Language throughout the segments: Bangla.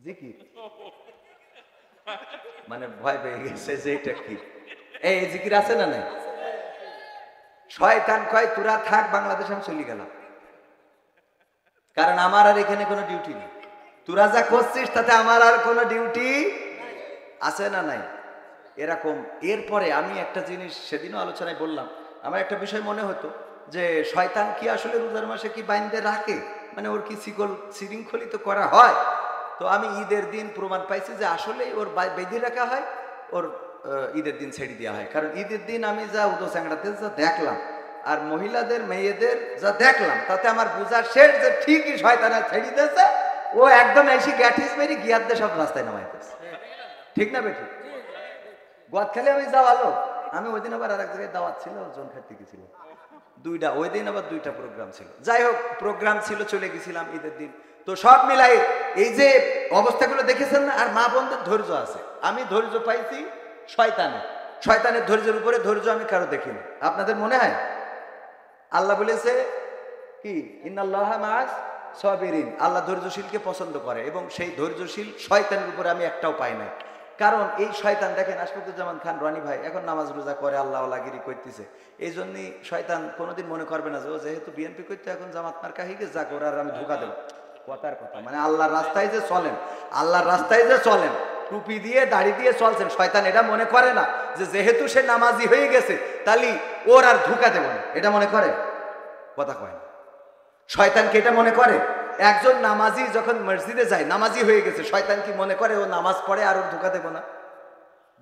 জিকির মানে ভয় পেয়ে গেছে যে এটা কি, এই জিকির আছে না নাই? শয়তান কয় তোরা থাক বাংলাদেশে, আমি চলে গেলাম, কারণ আমার আর এখানে কোনো ডিউটি নেই। তোরা যা করছিস তাতে আমার আর কোনো ডিউটি আছে না নাই, এরকম। এরপরে আমি একটা জিনিস সেদিনও আলোচনায় বললাম, আমার একটা বিষয় মনে হতো যে শয়তান কি আসলে রোজার মাসে কি বাইন্দে রাখে, মানে ওর কি শৃঙ্খলিত করা হয়? তো আমি ঈদের দিন প্রমাণ পাইছি যে আসলে ওর বেঁধে রাখা হয়, ওর ঈদের দিন ছেড়ে দেওয়া হয়। কারণ ঈদের দিন আমি যা উদো চ্যাংড়াতে যা দেখলাম আর মহিলাদের মেয়েদের যা দেখলাম, তাতে আমার বোঝা শেষ যে ঠিকই শয়তানা ছেড়ে দিয়েছে। ও একদম এসে গ্যাটিস মেরি গিয়ারদে সব রাস্তায় নামাইতেছে, ঠিক না বেটি? গোয়াত খেলে আমি যাওয়ালো, আমি ওই দিন আবার আর এক জায়গায় দাওয়াত ছিল, জন খাইতে গেছিল দুইটা, ওই দিন আবার দুইটা প্রোগ্রাম ছিল। যাই হোক, প্রোগ্রাম ছিল, চলে গেছিলাম ঈদের দিন। তো সব মিলাই এই যে অবস্থাগুলো দেখেছেন না, আর মা বোনদের ধৈর্য আছে। আমি ধৈর্য পাইছি শয়তানের ধৈর্যের উপরে ধৈর্য আমি কারো দেখিনি। আপনাদের মনে হয় আল্লাহ বলেছে কি, ইন্নাল্লাহা মাআস সাবিরিন, আল্লাহ ধৈর্যশীলকে পছন্দ করে, এবং সেই ধৈর্যশীল শয়তানের উপরে আমি একটাও পাই নাই। কারণ এই শয়তান দেখেন, আশফাকুজ্জামান খান রনি ভাই এখন নামাজ রোজা করে, আল্লাহ আল্লাহগিরি করতেছে। এই জন্যই শয়তান কোনোদিন মনে করবে না যে ও যেহেতু বিএনপি করতে এখন জামাত মার্কা হয়ে গেছে, যাক ওরা আর আমি ধোকা দেবো। কথার কথা, মানে আল্লাহর রাস্তায় যে চলেন, আল্লাহর রাস্তায় যে চলেন, টুপি দিয়ে দাড়ি দিয়ে চলছেন, শয়তান এটা মনে করে না যে যেহেতু সে নামাজি হয়ে গেছে তাহলে ওর আর ধোকা দেব না, এটা মনে করে? কথা কয় না। শয়তানকে এটা মনে করে? একজন নামাজি যখন মসজিদে যায়, নামাজি হয়ে গেছে, শয়তান কি মনে করে ও নামাজ পড়ে আর ওর ধোকা দেব না?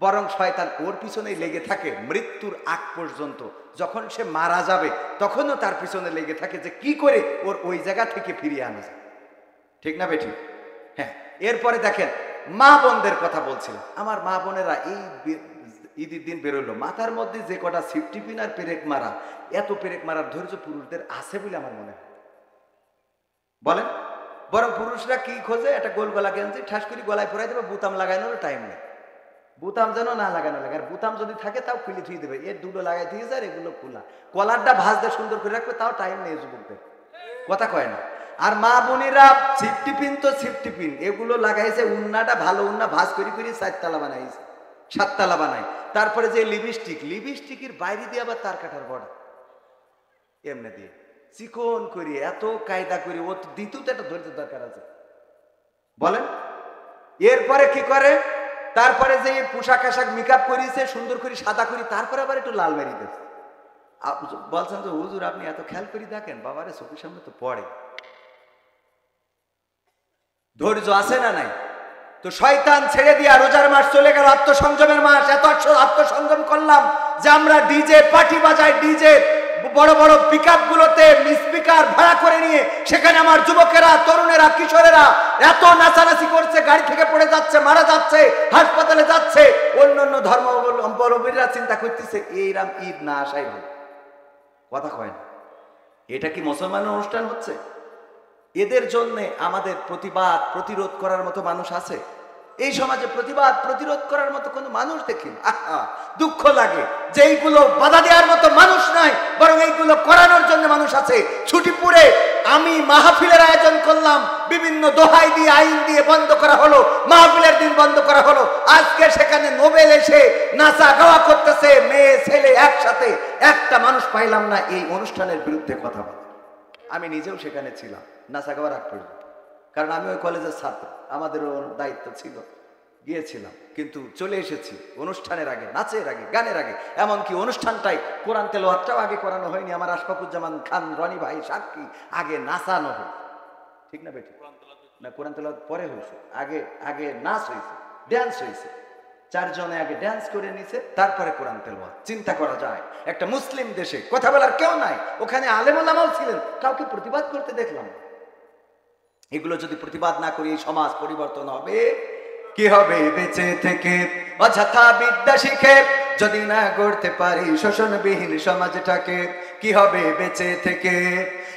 বরং শয়তান ওর পিছনেই লেগে থাকে মৃত্যুর আগ পর্যন্ত। যখন সে মারা যাবে তখনও তার পিছনে লেগে থাকে যে কি করে ওর ওই জায়গা থেকে ফিরিয়ে আনা যায়, ঠিক না বেঠিক? হ্যাঁ। এরপরে দেখেন, মা বোনদের কথা বলছিলাম। আমার মা বোনেরা এই ঈদের দিন বেরোলো, মাথার মধ্যে যে কটা সিফটি পিন আর পেরেক মারা, এত পেরেক মারার ধৈর্য পুরুষদের আছে বলে আমার মনে হয়। বলেন, বরং পুরুষরা কি খোঁজে, একটা গোল গলা গেঞ্জি ঠাস করে গলায় পরাই দেবে, বুতাম লাগানোর টাইম নেই। বুতাম যেন না লাগানো লাগে, আর বুতাম যদি থাকে তাও খুলে থুয়ে দেবে, এর দুটো লাগাই দিয়েছে আর এগুলো খোলা, কলারটা ভাঁজতে সুন্দর করে রাখবে, তাও টাইম নেই যুবকদের। কথা কয় না। আর মা বোনেরা সিফটি পিন তো সিফটি পিন, এগুলো লাগাইছে, উন্নাটা ভালো উন্না ভাঁজ করে করে 4 তালা বানাইছে, 7 তালা বানায়। তারপরে যে লিপস্টিকের বাইরে দিয়ে আবার তার কাটার বড়া এমনি দিয়ে চিকন করি, এত কায়দা করি, ও তো দ্বিতীয় একটা ধৈর্য দরকার আছে। বলেন, এরপরে কি করে? তারপরে যে পোশাক আশাক মেকআপ করিয়েছে সুন্দর করে সাদা করি, তারপরে আবার একটু লাল মেরি দিচ্ছে। বলছেন যে হুজুর আপনি এত খেয়াল করে দেখেন, বাবারে চোখের সামনে তো পড়ে। ধৈর্য আছে না নাই? তো শয়তান ছেড়ে দিয়া রোজার মাস চলে গেল, আত্মসংযমের মাস। এত আত্মসংযম করলাম যে আমরা ডিজে পার্টি বাজাই, ডিজে বড় বড় পিকআপ গুলোতে স্পিকার ভাড়া করে নিয়ে সেখানে আমার যুবকেরা, তরুণেরা, কিশোরেরা এত নাচানাচি করছে, গাড়ি থেকে পড়ে যাচ্ছে, মারা যাচ্ছে, হাসপাতালে যাচ্ছে। অন্যান্য ধর্মাবলম্বীরা চিন্তা করতেছে এইরাম ঈদ না আসাই ভালো। কথা কয় না। এটা কি মুসলমানের অনুষ্ঠান হচ্ছে? এদের জন্য আমাদের প্রতিবাদ প্রতিরোধ করার মতো মানুষ আছে? এই সমাজে প্রতিবাদ প্রতিরোধ করার মতো কোনো মানুষ দেখি না। দুঃখ লাগে যে এইগুলো বাধা দেওয়ার মতো মানুষ নাই, বরং এইগুলো করানোর জন্য মানুষ আছে। ছুটিপুরে আমি মাহফিলের আয়োজন করলাম, বিভিন্ন দোহাই দিয়ে আইন দিয়ে বন্ধ করা হলো, মাহফিলের দিন বন্ধ করা হলো। আজকে সেখানে নোবেল এসে নাচা গাওয়া করতেছে, মেয়ে ছেলে একসাথে, একটা মানুষ পাইলাম না এই অনুষ্ঠানের বিরুদ্ধে কথা বলে। আমি নিজেও সেখানে ছিলাম নাচা গাওয়ার আগ পর্যন্ত, কারণ আমি ওই কলেজের ছাত্র, আমাদেরও দায়িত্ব ছিল, গিয়েছিলাম। কিন্তু চলে এসেছি অনুষ্ঠানের আগে, নাচের আগে, গানের আগে। এমনকি অনুষ্ঠানটাই কোরআন তেলাওয়াতটাও আগে করানো হয়নি। আমার আশফাকুজ্জামান খান রনি ভাই সাক্ষী, আগে নাচানো হয়, ঠিক না বেটি? না, কোরআন তেলাওয়াত পরে হয়েছে, আগে আগে নাচ হয়েছে, ড্যান্স হয়েছে। 4 জনে আগে ড্যান্স করে নিছে, তারপরে কোরআন তেলাওয়াত। চিন্তা করা যায়, একটা মুসলিম দেশে কথা বলার কেউ নাই, ওখানে আলেম ওলামাও ছিলেন, কাউকে প্রতিবাদ করতে দেখলাম। এগুলো যদি প্রতিবাদ না করি সমাজ পরিবর্তন হবে কি হবে? বেঁচে থেকে অযথা বিদ্যা শিখে যদি না গড়তে পারি শোষণবিহীন সমাজটাকে, কি হবে বেঁচে থেকে?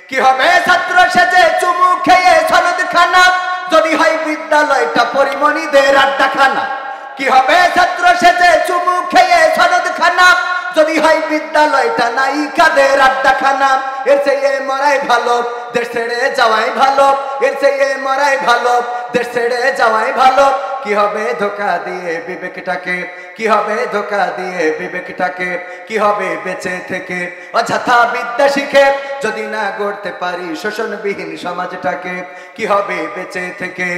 কি হবে ছাত্র সেজে চুমু খেয়ে সনদ খানা যদি হয় বিদ্যালয়টা পরিমণিদের আড্ডাখানা? কি হবে ছাত্র সেজে চুমু খেয়ে সনদ খানা যদি হয় বিদ্যালয়টা নায়িকাদের আড্ডাখানা? এর চেয়ে মরাই ভালো, দেশ ছেড়ে যাওয়াই ভালো, এর চেয়ে মরাই ভালো, দেশ ছেড়ে যাওয়াই ভালো। কি হবে ধোকা দিয়ে বিবেকটাকে, কি হবে ধোকা দিয়ে বিবেকটাকে, কি হবে বেঁচে থেকে অযথা বিদ্যা শিখে যদি না গড়তে পারি শোষণবিহীন সমাজটাকে। কি হবে বেঁচে থেকে,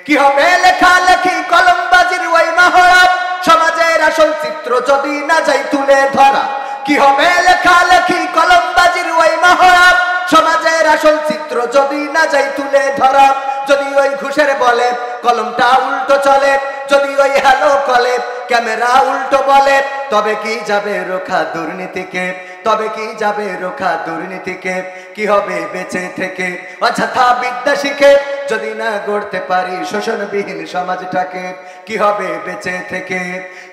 কি হবে লেখালেখি কলমবাজির ওই মহড়া, সমাজের আসল চিত্র যদি না যাই তুলে ধরা। কি হবে লেখালেখি কলমবাজির ওই মহড়া, সমাজের আসল চিত্র যদি না যাই তুলে ধরা। যদি ওই ঘুষের বলে কলমটা উল্টো চলে, যদি ওই হ্যালো কলে ক্যামেরা উল্টো বলে, তবে কি যাবে রোখা দুর্নীতিকে, তবে কি যাবে রোখা দুর্নীতিকে। কি হবে বেঁচে থেকে অযথা বিদ্যা শিখে যদি না গড়তে পারি শোষণবিহীন সমাজটাকে। কি হবে বেঁচে থেকে,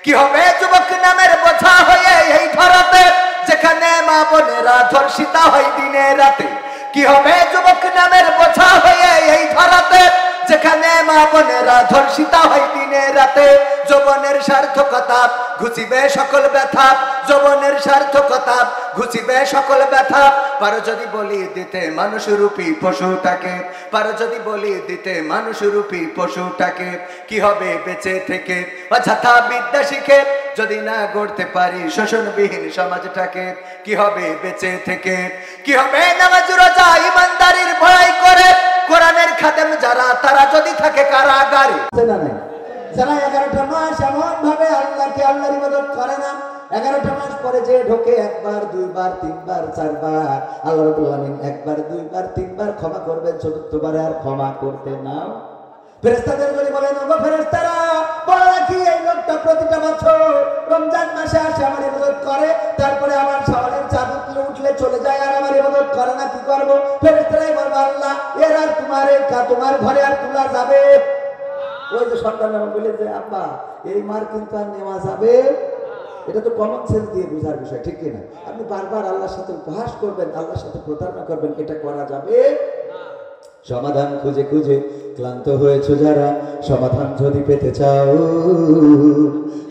কি হবে যুবক নামের বোঝা হয়ে এই ধরাতে, যেখানে মা বোনেরা ধর্ষিতা হয় দিনে রাতে। কি হবে যুবক নামের বোঝা হয়ে এই ধরাতে, যেখানে মা বোনেরা ধর্ষিতা হয় দিনে রাতে। যৌবনের সার্থকতা ঘুচিবে সকল ব্যথা, যৌবনের সার্থকতা ঘুচিবে সকল ব্যথা। পারো যদি বলি দিতে মানুষরূপী পশুটাকে, পারো যদি বলি দিতে মানুষরূপী পশুটাকে। কি হবে বেঁচে থেকে অযথা বিদ্যা শিখে যদি না গড়তে পারি শোষণবিহীন সমাজটাকে। কি হবে বেঁচে থেকে, কি হবে নামাজ রোজা ইমানদারির ভয় করে কোরআনের খাদেম যারা, তারা যদি থাকে কারাগারে। যারা 11টা মাস এমন ভাবে আল্লাহকে আল্লাহর ইবাদত করে না, 11টা মাস পরে যে ঢোকে একবার দুইবার তিনবার চারবার, আল্লাহ রাব্বুল আলামিন একবার দুইবার তিনবার ক্ষমা করবেন, চতুর্থবারে আর ক্ষমা করতে নাও। ফেরেশতাদের যদি বলেন ওগো ফেরেশতারা বলো নাকি এই লোকটা প্রতিটা বছর রমজান মাসে আসে আমার ইবাদত করে, তারপরে আমার শাওয়ালের চাঁদ উঠলে চলে যায় আর আমার ইবাদত করে না, কি করবো? ফেরেশতারাই বলবে আল্লাহ এর আর তোমার ঘরে আর তোলা যাবে? ওই যে সন্তান বলে যে আব্বা এই মার কিন্তু আর নেওয়া যাবে, এটা তো কমন সেন্স দিয়ে বোঝার বিষয়, ঠিক কিনা? আপনি বারবার আল্লাহর সাথে উপহাস করবেন, আল্লাহর সাথে প্রতারণা করবেন, এটা করা যাবে? সমাধান খুঁজে খুঁজে ক্লান্ত হয়েছো যারা, সমাধান যদি পেতে চাও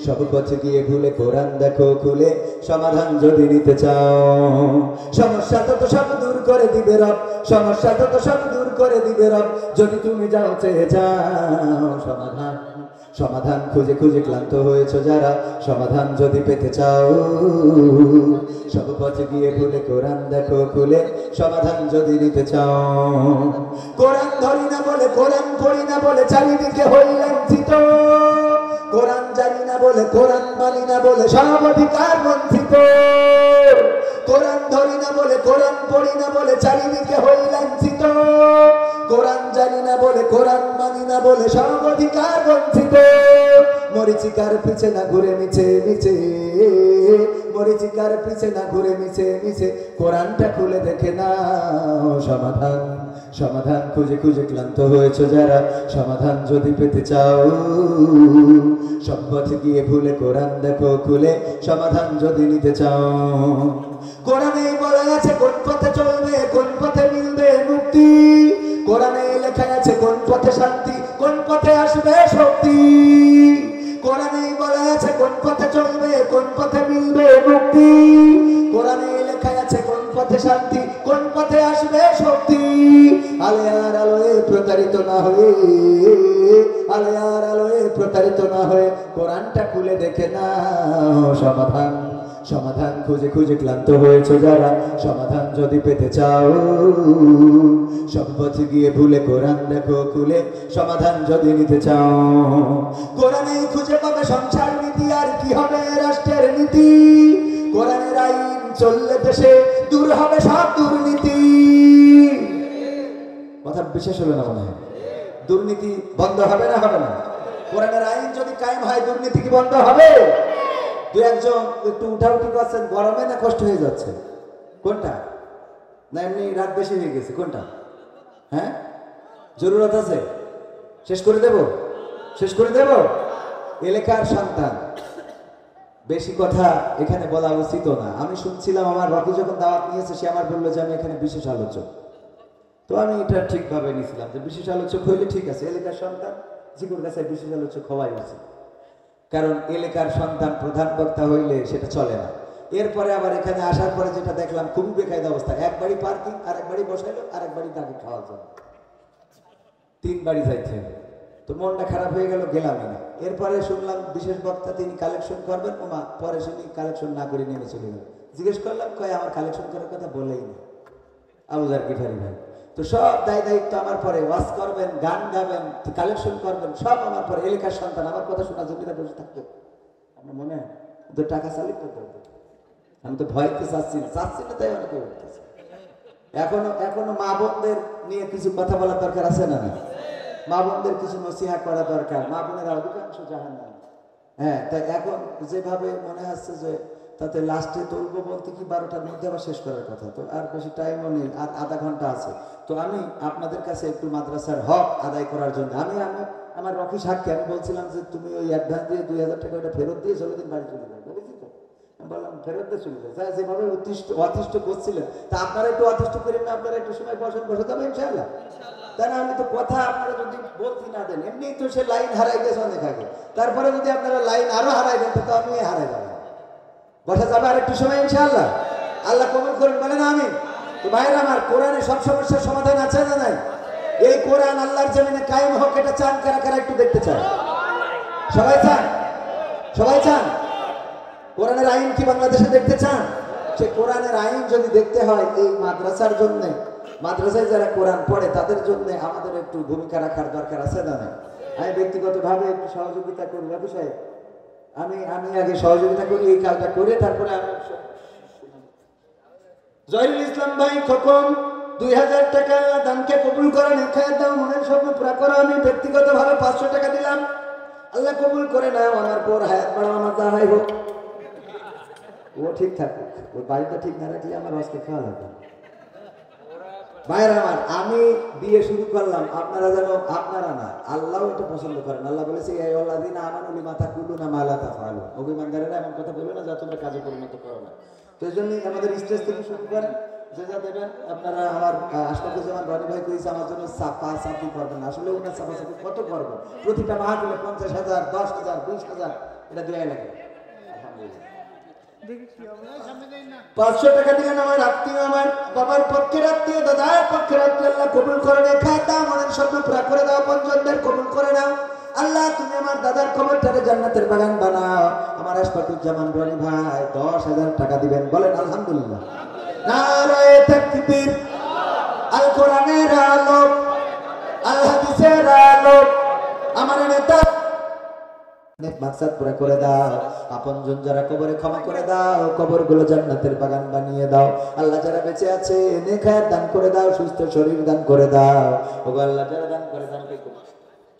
সব পথে গিয়ে ভুলে কোরআন দেখো খুলে, সমাধান যদি নিতে চাও। সমস্যা তো সব দূর করে দিবে রব, সমস্যা তো সব দূর করে দিবে রব, যদি তুমি যাও চেয়ে যাও। সমাধান সমাধান খুঁজে খুঁজে ক্লান্ত হয়েছো যারা, সমাধান যদি পেতে চাও সব পথে গিয়ে ভুলে কোরআন দেখো খুলে, সমাধান যদি নিতে চাও। কোরআন ধরি না বলে, কোরআন পড়ি না বলে চারিদিকে হই লাঞ্ছিত, কোরআন জানি না বলে, কোরআন মানি না বলে সব অধিকার বঞ্চিত। কোরআন ধরি না বলে, কোরআন পড়ি না বলে চারিদিকে হই লাঞ্ছিত, কোরআন জানি না বলে, কোরআন মানি না বলে সব অধিকার বঞ্চিত। মরিচিকার পিছে না ঘুরে মিছে মিছে, মরিচিকার পিছে না ঘুরে মিছে মিছে, কোরআনটা খুলে দেখে নাও। সমাধান সমাধান খুঁজে খুঁজে ক্লান্ত হয়েছো যারা, সমাধান যদি পেতে চাও সব পথে গিয়ে ভুলে কোরআন দেখো খুলে, সমাধান যদি নিতে চাও। কোরআনেই বলা আছে কোন পথে চলবে, কোন পথে মিলবে মুক্তি, কোরআনে লেখা আছে কোন পথে শান্তি, কোন পথে আসবে শক্তি। কোরআনেই বলা আছে কোন পথে চলবে, কোন পথে মিলবে মুক্তি, কোরআনে লেখা আছে কোন পথে শান্তি, কোন পথে আসবে শক্তি। আলে আর আলোয় প্রতারিত না হয়ে, আলে আর আলোয় প্রতারিত না হয়ে কোরআনটা খুলে দেখে নাও। সমাধান সমাধান খুঁজে খুঁজে ক্লান্ত হয়েছো যারা, সমাধান যদি পেতে চাও সব পথে গিয়ে ভুলে কোরআন দেখো খুলে, সমাধান যদি নিতে চাও। কোরআনেই খুঁজে পাবে সংসার নীতি, আর কি হবে রাষ্ট্রের নীতি, কোরআনের আইন চললে দেশে দূর হবে সব দুর্নীতি। কথা বিশেষ হলো না মনে হয়? দুর্নীতি বন্ধ হবে না? হবে না? কোরআনের আইন যদি কায়েম হয় দুর্নীতি কি বন্ধ হবে? দু একজন একটু উঠাউঠি করছেন, গরমে না কষ্ট হয়ে যাচ্ছে? কোনটা? না এমনি রাত বেশি হয়ে গেছে? কোনটা? হ্যাঁ, জরুরত আছে? শেষ করে দেব, শেষ করে দেব। এলাকার সন্তান, বেশি কথা এখানে বলা উচিত না। আমি শুনছিলাম আমার রকি যখন দাওয়াত নিয়েছে, সে আমার বললো যে আমি এখানে বিশেষ আলোচক, তো আমি এটা ঠিকভাবে নিয়েছিলাম যে বিশেষ আলোচক হইলে ঠিক আছে, এলাকার সন্তান জিকুর কাছে বিশেষ আলোচক হওয়াই উচিত, কারণ এলাকার সন্তান প্রধান বক্তা হইলে সেটা চলে না। এরপরে আবার এখানে আসার পরে যেটা দেখলাম খুবই বেকায়দা অবস্থা, এক বাড়ি পার্কিং, আর এক বাড়ি বসাইলো, আর এক বাড়ি তাকে খাওয়ার জন্য, 3 বাড়ি যাইতে হবে। তো মনটা খারাপ হয়ে গেল, গেলামই না। এরপরে শুনলাম বিশেষ বক্তা তিনি কালেকশন করবেন, ওমা পরে শুনি কালেকশন না করে নেমে চলে গেল। জিজ্ঞেস করলাম, কয় আমার কালেকশন করার কথা বলেই না আবু যার গিফারি ভাই। তো সব দায়িত্ব আমার পরে, ওয়াজ করবেন, গান গাবেন, কালেকশন করবেন, সব আমার পরে। এলাকার সন্তান আমার কথা শোনার জন্য বসে থাকতো, আমার মনে হয় তো টাকা চালিয়ে করতে। আমি তো ভয়তে চাচ্ছি না তাই অনেকে বলতেছে। এখনো মা বোনদের নিয়ে কিছু কথা বলার দরকার আছে না? না, মা বোনদের কিছু নসিহা করা দরকার। মা বোনেরা অধিকাংশ জাহান্নামী। হ্যাঁ, তাই এখন যেভাবে মনে হচ্ছে যে তাতে লাস্টে তুলবো বলতে কি 12টার মধ্যে আবার শেষ করার কথা, তো আর বেশি টাইমও নেই, আর আধা ঘন্টা আছে। তো আমি আপনাদের কাছে একটু মাদ্রাসার হক আদায় করার জন্য আমি আমার রকি সাক্ষী আমি বলছিলাম যে তুমি ওই অ্যাডভান্স দিয়ে 2000 টাকা ওটা ফেরত দিয়ে 16 দিন বাড়ি চলে যাবে, বলেছি তো? আমি বললাম ফেরত দিয়ে চলে যায়, যেভাবে অতিষ্ঠ করছিলেন, তা আপনারা একটু অতিষ্ঠ করেন না, আপনারা একটু সময় বসে যাবে ইনশাআল্লাহ। তাই না? আমি তো কথা আপনারা যদি বলতে না দেন, এমনি তো সে লাইন হারাই গেছে অনেক আগে, তারপরে যদি আপনারা লাইন আরো হারাই দেন তো আমি হারাই যাবো। বসা যাবে আর একটু সময় ইনশাআল্লাহ। আল্লাহ কবুল করেন, বলেন আমিন। তো ভাইরা আমার, কোরআনে সব সমস্যার সমাধান আছে না নাই? এই কোরআন আল্লাহর জমিনে কায়েম হোক, এটা চান কারা কারা একটু দেখতে চায়? সবাই চান? সবাই চান? কোরআনের আইন কি বাংলাদেশে দেখতে চান? সে কোরআনের আইন যদি দেখতে হয়, এই মাদ্রাসার জন্য, মাদ্রাসায় যারা কোরআন পড়ে তাদের জন্য আমাদের একটু ভূমিকা রাখার দরকার আছে না নাই? আমি ব্যক্তিগতভাবে একটু সহযোগিতা করি ব্যবসায়, আমি আগে সহযোগিতা করি, এই কাজটা করে তারপরে আমি। জয়রুল ইসলাম ভাই খোকন 2000 টাকা দানকে কবুল করেন, খায় দাও, মনের স্বপ্ন পুরা করো। আমি ব্যক্তিগতভাবে 500 টাকা দিলাম, আল্লাহ কবুল করে নাও। আমার পর হায়াত বাড়াও, আমার যা হয় হোক, ও ঠিক থাকুক, ওর বাড়িটা ঠিক না রাখলে আমার আজকে খাওয়া লাগবে। ভাইরা আমার, আমি বিয়ে শুরু করলাম, আপনারা যেন, আপনারা না, আল্লাহ এটা পছন্দ করেন। আল্লাহ বলেছে এই আল্লাযিনা আমানু লিমা তাকুলুনা মা লা তাফআলুন, অভিমানদারেরা এমন কথা বলবে না যা তোমরা কাজে পরিণত করো না। তো এই জন্যই আমাদের স্টেজ থেকে শুরু করেন, যে যা দেবেন আপনারা। আমার আশফাকুজ্জামান রনি ভাই কইছে আমার জন্য চাপি করবেন, আসলে ওনার চাপাচাপি কত করবো? প্রতিটা মাহফিলে 50,000, 10,000, 20,000 এটা দেওয়াই লাগে। 500 টাকা দিলেন আমার আত্মীয়, আমার বাবার পক্ষের আত্মীয়, দাদার পক্ষের আত্মীয়, আল্লাহ কবুল করে নে, খায় দাও, মনের স্বপ্ন পুরা করে দাও, পঞ্চমদের কবুল করে নাও। আল্লাহ তুমি আমার দাদার কবরটারে জান্নাতের বাগান বানাও। আমার আশফাকুজ্জামান রনি ভাই 10,000 টাকা দিবেন, বলেন আলহামদুলিল্লাহ। নারায়ে তাকবীর। আল কোরআনের আলো, আল হাদিসের আলো, আমার নেতা মাকসাদ পুরা করে দাও। আপনজন যারা কবরে ক্ষমা করে দাও, কবরগুলো জান্নাতের বাগান বানিয়ে দাও। আল্লাহ যারা বেঁচে আছে নেক হায়াত দান করে দাও, সুস্থ শরীর দান করে দাও। ওগো আল্লাহ যারা দান করে দান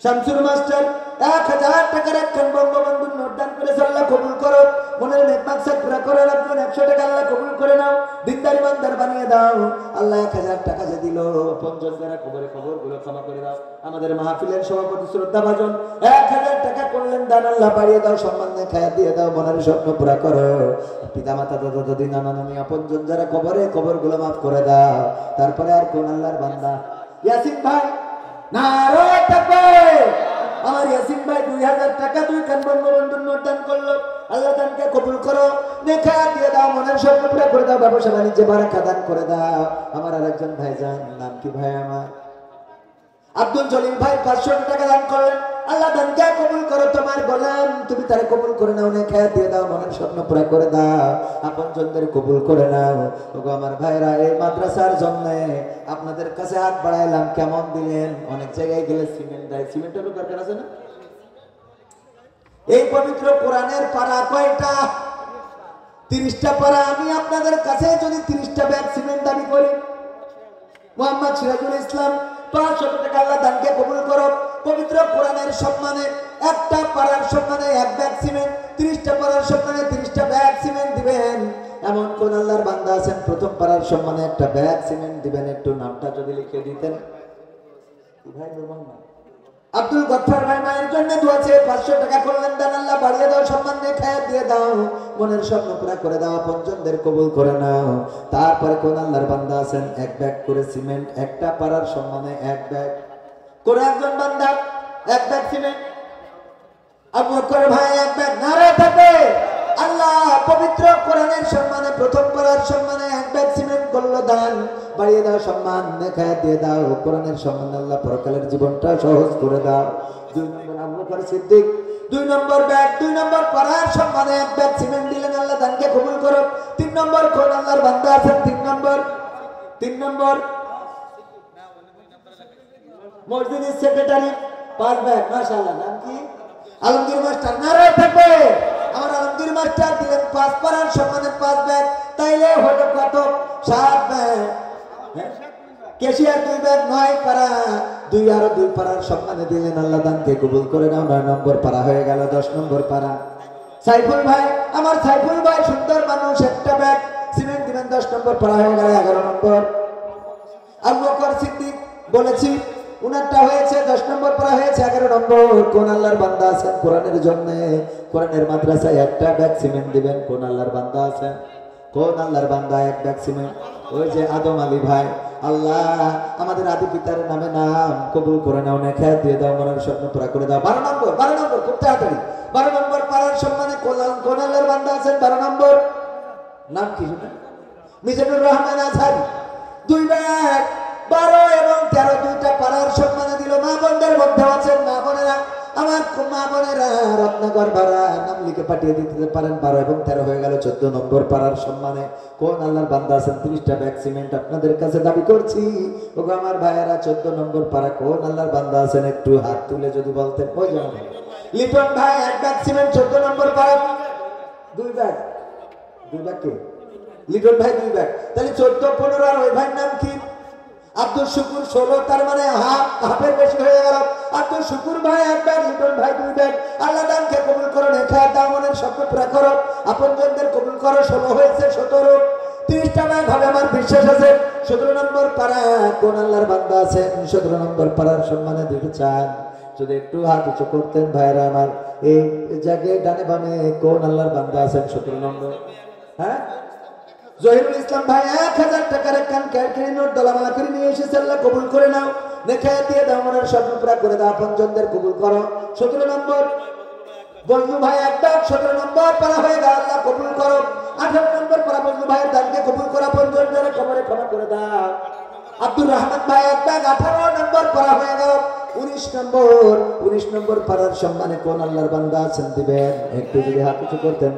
শামসুর মাস্টার 1000 টাকার একখান বঙ্গবন্ধুর নোট দান করেছে, আল্লাহ কবুল করো। মনের নেক মাকসাদ পুরা করে রাখবেন, 100 টাকা আল্লাহ কবুল করে নাও, দিনদার ইমানদার বানিয়ে দাও। আল্লাহ 1000 টাকা যে দিল, পঞ্চম যারা কবরগুলো ক্ষমা করে দাও। আমাদের মাহফিলের সভাপতি শ্রদ্ধা ভাজন 1000 টাকা করলেন দান, আল্লাহ বাড়িয়ে দাও, সম্মান দিয়ে খায়া দিয়ে দাও, মনের স্বপ্ন পুরা করো। পিতা মাতা দাদা দাদি নানা নানি আপনজন যারা কবরগুলো মাফ করে দাও। তারপরে আর কোন আল্লাহর বান্দা? ইয়াসিন ভাই, নারায়ে তাকবীর। আমার ইয়াসিন ভাই 2000 টাকা 2 খান বঙ্গবন্ধুর নোট দান করলো, আল্লাহ দানকে কবুল করো, নেক হায়াত দিয়ে দাও, মনের স্বপ্ন পুরা করে দাও, ব্যবসা বাণিজ্যে বারাকা দান করে দাও। আমার আরেকজন ভাইজান, নাম কি ভাই আমার? আব্দুল জলিল ভাই 500 টাকা দান করলেন, আল্লাহ দানকে কবুল করো। তোমার বলেন তুমি তারে কবুল করে নাও, নেক হায়াত দিয়ে দাও, মনের স্বপ্ন পুরা করে দাও, আপনজনদের কবুল করে নাও। ওগো আমার ভাইরা, এই মাদ্রাসার জন্য আপনাদের কাছে হাত বাড়াইলাম, কেমন দিলেন? অনেক জায়গায় গেলে সিমেন্ট দেয়, সিমেন্টেরও দরকার আছে না? এই পবিত্র কোরআনের পারা কয়টা? 30টা পারা। আমি আপনাদের কাছে যদি 30টা ব্যাগ সিমেন্ট দাবি করি, মোহাম্মদ সিরাজুল ইসলাম 500 টাকা আল্লাহ দানকে কবুল করো। পবিত্র কোরআনের সম্মানে একটা পাড়ার সম্মানে 1 ব্যাগ সিমেন্ট, 30টা পাড়ার সম্মানে 30টা ব্যাগ সিমেন্ট দিবেন। এমন কোন আল্লাহর বান্দা আছেন প্রথম পাড়ার সম্মানে একটা ব্যাগ সিমেন্ট দিবেন? একটু নামটা যদি লিখে দিতেন। ভাই আব্দুল গফফার ভাই মায়ের জন্য দোয়া চেয়ে 500 টাকা করলেন দান, আল্লাহ বাড়িয়ে দাও, সম্মান দিয়ে খায়াত দিয়ে দাও, মনের স্বপ্ন পুরা করে দাও, পঞ্চমদের কবুল করে নাও। তারপরে কোন আল্লাহর বান্দা আছেন 1 ব্যাগ করে সিমেন্ট, একটা পাড়ার সম্মানে 1 ব্যাগ? কোন একজন বান্দা 1 ব্যাগ সিমেন্ট? আবু বকর ভাই 1 ব্যাগ। নারায়ে তাকবীর। আল্লাহ পবিত্র কোরআনের সম্মানে প্রথম পাড়ার সম্মানে 1 ব্যাগ সিমেন্ট করলো। দান বাড়িয়ে দাও, সম্মান নেখায় দিয়ে দাও, কোরআনের সম্মান আল্লাহ পরকালের জীবনটা সহজ করে দাও। 2 নম্বর আবু বকর সিদ্দিক, 2 নম্বর ব্যাগ, 2 নম্বর পাড়ার সম্মানে 1 ব্যাগ সিমেন্ট দিলেন, আল্লাহ দানকে কবুল করো। 3 নম্বর কোন আল্লাহর বান্দা আছেন? 3 নম্বর মসজিদের সেক্রেটারি 5 ব্যাগ, মাশাআল্লাহ। নাম কি? আলমগীর মাস্টার। নারায় থাকবে। আমার আলমগীর মাস্টার দিলেন 5 পাড়ার সম্মানে 5 ব্যাগ, তাইলে হলো কত? 7 ব্যাগ। কেশিয়ার 2 ব্যাগ, 9 পাড়া, 2 আর 2 পাড়ার সম্মানে দিলেন, আল্লাহ দানকে কবুল করে নাও। 9 নম্বর পাড়া হয়ে গেল। 10 নম্বর পাড়া সাইফুল ভাই, আমার সাইফুল ভাই সুন্দর মানুষ, 1টা ব্যাগ সিমেন্ট দিবেন, 10 নম্বর পাড়া হয়ে গেল। 11 নম্বর আবু বকর সিদ্দিক বলেছি, উনারটা হয়েছে 10 নম্বর পাড়া হয়েছে। 11 নম্বর কোন আল্লাহর বান্দা আছেন কোরআনের জন্য? কোরআনের মাদ্রাসায় 1টা ব্যাগ সিমেন্ট দিবেন। কোন আল্লাহর বান্দা আছেন? কোন আল্লাহর বান্দা 1 ব্যাগ সিমেন্ট? ওই যে আদম আলী ভাই। আল্লাহ আমাদের আদি পিতার নামে নাম কবুল করে নাও, নেখায় দিয়ে দাও, মনের স্বপ্ন পুরা করে দাও। 12 নম্বর খুব তাড়াতাড়ি। 12 নম্বর পাড়ার সম্মানে কোন আল্লাহর বান্দা আছেন? 12 নম্বর নাম কি শুনেন? মিজানুর রহমান আজহারি। 2 ব্যাগ 12 এবং 13 2টা পাড়ার সম্মানে দিল। মা বোনদের মধ্যে আছেন মা বোনেরা, আমার মা বোনেরা রত্নগর ভাড়া নাম লিখে পাঠিয়ে দিতে পারেন। 12 এবং 13 হয়ে গেল। 14 নম্বর পাড়ার সম্মানে কোন আল্লাহর বান্দা আছেন? 30টা ব্যাগ সিমেন্ট আপনাদের কাছে দাবি করছি। ওগো আমার ভাইয়েরা, 14 নম্বর পাড়া কোন আল্লাহর বান্দা আছেন? একটু হাত তুলে যদি বলতেন। ওই যেমন লিটন ভাই 1 ব্যাগ সিমেন্ট 14 নম্বর পাড়া। 2 ব্যাগ কে? লিটন ভাই 2 ব্যাগ। তাহলে 14 15 আর ওই ভাইয়ের নাম কি? আব্দুল শুকুর 16, তার মানে হাফের বেশি হয়ে গেল। আব্দুল শুকুর ভাই 1 ব্যাগ, লিটন ভাই 2 ব্যাগ। আল্লাহ দানকে কবুল করো, নেখায় দাও, মনের স্বপ্ন পুরা করো, আপনজনদের কবুল করো। 16 হয়েছে, 17 30টা ব্যাগ হবে, আমার বিশ্বাস আছে। 17 নম্বর পাড়া কোন আল্লাহর বান্দা আছেন? 17 নম্বর পাড়ার সম্মানে দিতে চান? যদি একটু হাত উঁচু করতেন ভাইরা আমার। এই জায়গায় ডানে বামে কোন আল্লাহর বান্দা আছেন? 17 নম্বর। হ্যাঁ, জহিরুল ইসলাম ভাই 1000 টাকার কান ক্যালকুলেটর নোট দলামালা করে নিয়ে এসেছে, আল্লাহ কবুল করে নাও, নেখায় দিয়ে দাও, মনের স্বপ্ন পুরা করে দাও, আপনজনদের কবুল করো। 17 নম্বর বন্ধু ভাই 1 ব্যাগ, 17 নম্বর পারা হয়ে গেল, আল্লাহ কবুল করো। 18 নম্বর পারা বন্ধু ভাইয়ের দানকে কবুল করো, আপনজনদের কবরে ক্ষমা করে দাও। আব্দুর রহমান ভাই 1 ব্যাগ, 18 নম্বর পারা হয়ে গেল। 19 নম্বর পারার সম্মানে কোন আল্লাহর বান্দা আছেন? দিবেন। একটু যদি হাত উঁচু করতেন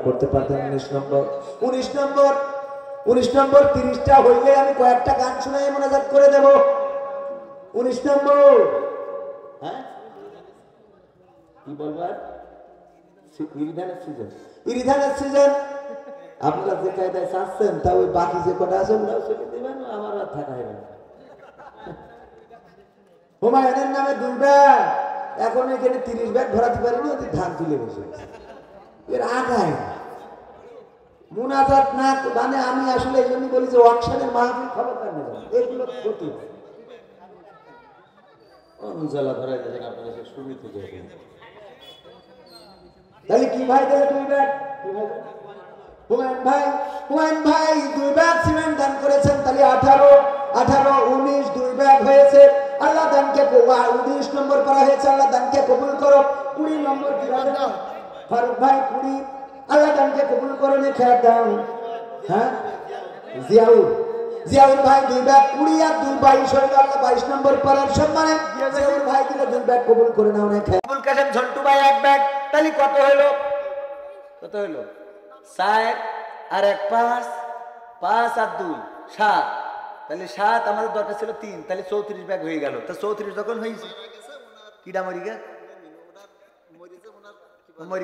করতে পারতেন। 19 নম্বর 30টা হইলে আমি কয়েকটা গান শুনাই মোনাজাত করে দেব। 19 নম্বর হ্যাঁ কি বলবার? ইরিধানের সিজন আপনারা যে কায়দায় চাচ্ছেন, তা ওই বাকি যে কটা আছে ওগুলো সেটা দেবেন, আমার আর থাকা হবে না। হুমায়ুনের নামে 2 ব্যাগ, এখন এখানে 30 ব্যাগ ভরাতে পারিনি, ওদের ধান তুলে বসে এর আগায় মুনাজাত না। মানে আমি আসলে এই জন্যই বলি যে ওয়াকশানের মাহফিল খবর কার নেবেন, এগুলো ক্ষতি অঞ্জলা ধরাই দেবেন আপনারা শুরু থেকে। তাহলে কি ভাই দেবে 2 ব্যাগ? হুমায়ুন ভাই 2 ব্যাগ সিমেন্ট দান করেছেন। তাহলে 18 19 2 ব্যাগ হয়েছে। আল্লাহ দানকে 19 নম্বর করা হয়েছে, আল্লাহ দানকে কবুল করো। 20 নম্বর ফারুক ভাই 20, আল্লাহ দানকে কবুল করো, নেখায় দাও। হ্যাঁ, জিয়াউর ভাই 2 ব্যাগ, 20 আর 2 22 হয়ে গেল। 22 নম্বর পারার সম্মানে জিয়াউর ভাই দিলে 2 ব্যাগ কবুল করে নাও, নেখায়। আবুল কাসেম ঝন্টু ভাই 1 ব্যাগ। তাহলে কত হলো? 4 আর 1 5, 5 আর 2 7। তাহলে 7, আমাদের দরকার ছিল 3, তাহলে 34 ব্যাগ হয়ে গেল। তা 34 যখন হয়েছে কিডা মরি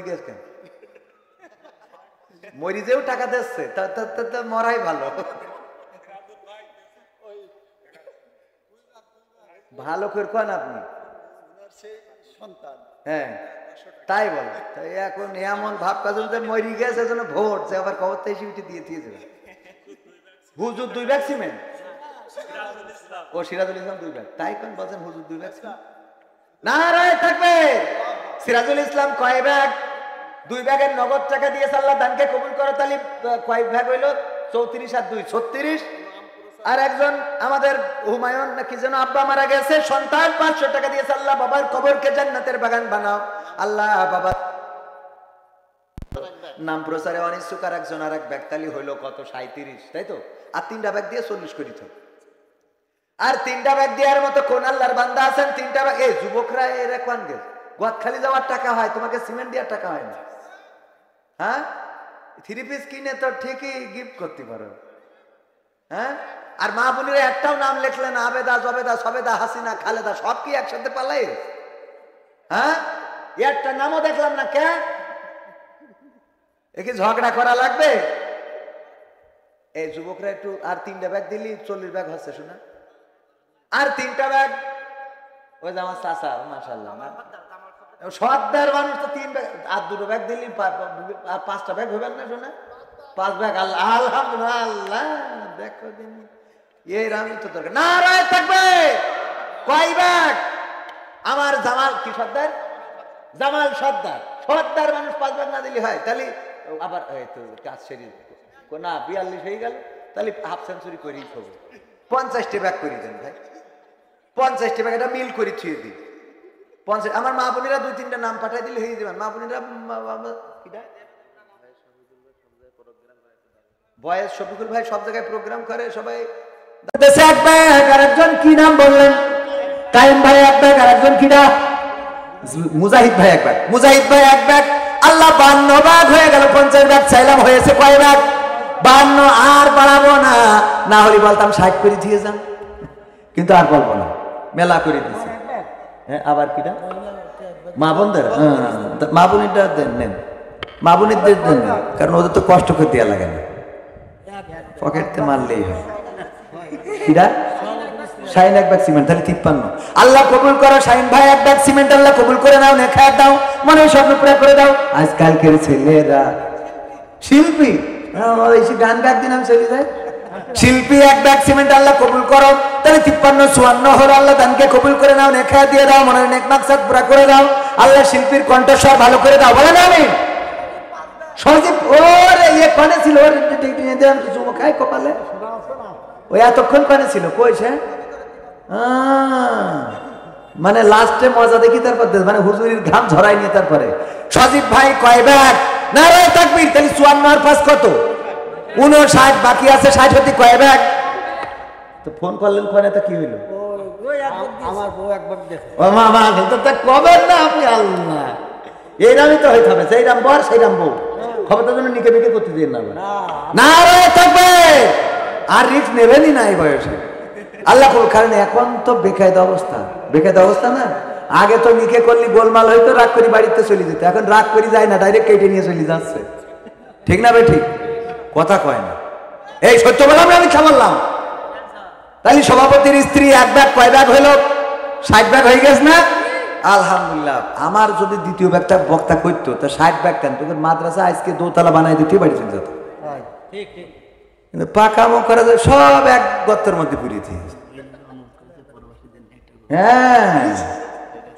গেছে? কেন মরিজেও টাকা দিচ্ছে, তা মরাই ভালো। ভালো করে কোন আপনি? হ্যাঁ, তাই বলে। তাই এখন এমন ভাব কাজ মরি গেছে জন্য ভোট যে আবার খবর তাই সিটি দিয়ে দিয়েছে। হুজুর 2 ব্যাগ সিমেন্ট, ও সিরাজুল ইসলাম 2 ব্যাগ। তাই কোন বলছেন হুজুর 2 ব্যাগ সিমেন্ট? নারায়ে তাকবীর। সিরাজুল ইসলাম কয় ব্যাগ? 2 ব্যাগের নগদ টাকা দিয়ে আল্লাহ দানকে কবুল করো। তাহলে কয় ভাগ হইল? 34 আর 2 36। আর একজন আমাদের হুমায়ুন নাকি যেন আব্বা মারা গেছে, সন্তান 500 টাকা দিয়ে আল্লাহ বাবার কবরকে জান্নাতের বাগান বানাও। আল্লাহ বাবা নাম প্রচারে অনিচ্ছুক আর একজন আর এক ব্যাগ, তালি হইলো কত 37, তাই তো? আর 3টা ব্যাগ দিয়ে 40 করিত। আর 3টা ব্যাগ দেওয়ার মতো কোন আল্লাহর বান্দা আছেন? 3টা ব্যাগ। এই যুবকরা এরা কোন গে গোয়াখালি যাওয়ার টাকা হয়, তোমাকে সিমেন্ট দেওয়ার টাকা হয় না। হ্যাঁ, 3 পিস কিনে তো ঠিকই গিফট করতে পারো। হ্যাঁ, আর মা বোনেরা একটাও নাম লেখলেন, আবেদা, জবেদা, সবেদা, হাসিনা, খালেদা, সব কি একসাথে পালাই? হ্যাঁ, একটা নামও দেখলাম না। কে একে ঝগড়া করা লাগবে? এই যুবকরা একটু আর 3টা ব্যাগ দিলি 40 ব্যাগ হচ্ছে, শোনা। আর 3টা ব্যাগ ওই যে আমার চাচা, মাশাআল্লাহ, সর্দার মানুষ তো 3 ব্যাগ আর 2টো ব্যাগ দিলি আর 5টা ব্যাগ হবেন না, শোনা। 5 ব্যাগ। আল্লাহ, আলহামদুলিল্লাহ। দেখো দিন এই রামি তো দরকার না রায় থাকবে। কয় ব্যাগ? আমার জামাল কি সর্দার, জামাল সর্দার, সর্দার মানুষ 5 ব্যাগ না দিলে হয়? তাহলে আবার এই তো কাজ সেরি না 42 হয়ে গেল, তাহলে হাফ সেঞ্চুরি করেই হবে। 50টা ব্যাগ করে দেন ভাই, 50টা ব্যাগ। এটা মিল করে ছুঁয়ে দিই 50। আমার মা বোনেরা 2-3টা নাম পাঠাই দিলে হয়ে যাবেন। মা বোনেরা বয়েস শফিকুল ভাই সব জায়গায় প্রোগ্রাম করে, সবাই দেশে এক ব্যাগ। আরেকজন কি নাম বললেন? কায়েম ভাই এক ব্যাগ। আরেকজন কিনা? মুজাহিদ ভাই এক ব্যাগ। মুজাহিদ ভাই এক ব্যাগ। আল্লাহ 52 ব্যাগ হয়ে গেল। 50 ব্যাগ চাইলাম, হয়েছে কয় ব্যাগ? 52। আর বাড়াবো না, না হলে বলতাম 60 করে দিয়ে যান, কিন্তু আর বলবো না, মেলা করে দিয়েছে। হ্যাঁ, আবার কিনা? মা বোনদের, মা বোনেরটা দেন, নেন মা বোনেরদের দেন, কারণ ওদের তো কষ্ট করে দেওয়া লাগে না, পকেটতে মারলেই হয়। কিরা? শাহিন এক ব্যাগ সিমেন্ট, তাহলে 53। আল্লাহ কবুল করো। শাহিন ভাই এক ব্যাগ সিমেন্ট আল্লাহ কবুল করে নাও, নেখা দাও, মনে স্বপ্ন পুরা করে দাও। আজকালকের ছেলেরা শিল্পী, গান গাক দিন আমি চলে যাই। শিল্পী এক ব্যাগ সিমেন্ট আল্লাহ কবুল করো, তাহলে 53-54 হলো। আল্লাহ দানকে কবুল করে নাও, নেখা দিয়ে দাও, মনের নেক মাকসাদ পুরা করে দাও। আল্লাহ শিল্পীর কণ্ঠস্বর ভালো করে দাও, বলে না আমি সজীব ওরে ইয়ে কানে ছিল, ওর চুমো খাই কপালে, ওই এতক্ষণ কানে ছিল কইছে। মানে লাস্টে মজা দেখি, তারপর মানে হুজুরির ঘাম ঝরাই নিয়ে তারপরে সজীব ভাই কয় ব্যাগ? নারায়ে তাকবীর। তাহলে 54 আর 5 কত? 59। বাকি আছে 60 হতে কয় ব্যাগ? তো ফোন করলেন ফোনে, তো কি হইল? আমার বউ একবার দেখে ও মামা কিন্তু তা কবে না আপনি? আল্লাহ, এইরামই তো হইতে হবে, সেইরাম বর সেইরাম বউ। খবরটার জন্য নিকে বিকে করতে দিন না। নারায়ে তাকবীর। আর রিস্ক নেবেনই না এই বয়সে। আল্লাহ কবুল। কারণ এখন তো বেকায়দা অবস্থা, বেকায়দা অবস্থা না। আগে তো নিকে করলি গোলমাল হইতো, রাগ করে বাড়িতে চলে যেত। এখন রাগ করে যায় না, ডাইরেক্ট কেটে নিয়ে চলে যাচ্ছে। ঠিক না ভাই? ঠিক কথা কয় না। এই সত্য বললাম, আমি ছামাললাম। তাহলে সভাপতির স্ত্রী এক ব্যাগ কয় ব্যাগ হইল? 60 ব্যাগ হয়ে গেছে না? আলহামদুলিল্লাহ। আমার যদি দ্বিতীয় ব্যাগটা বক্তা করতো, তা 60 ব্যাগ কেন? তোদের মাদ্রাসা আজকে দোতলা বানাই দিতে বাড়ি চলে যেত। কিন্তু পাকামো করা যায়, সব এক গর্তের মধ্যে পুড়িয়েছি। হ্যাঁ,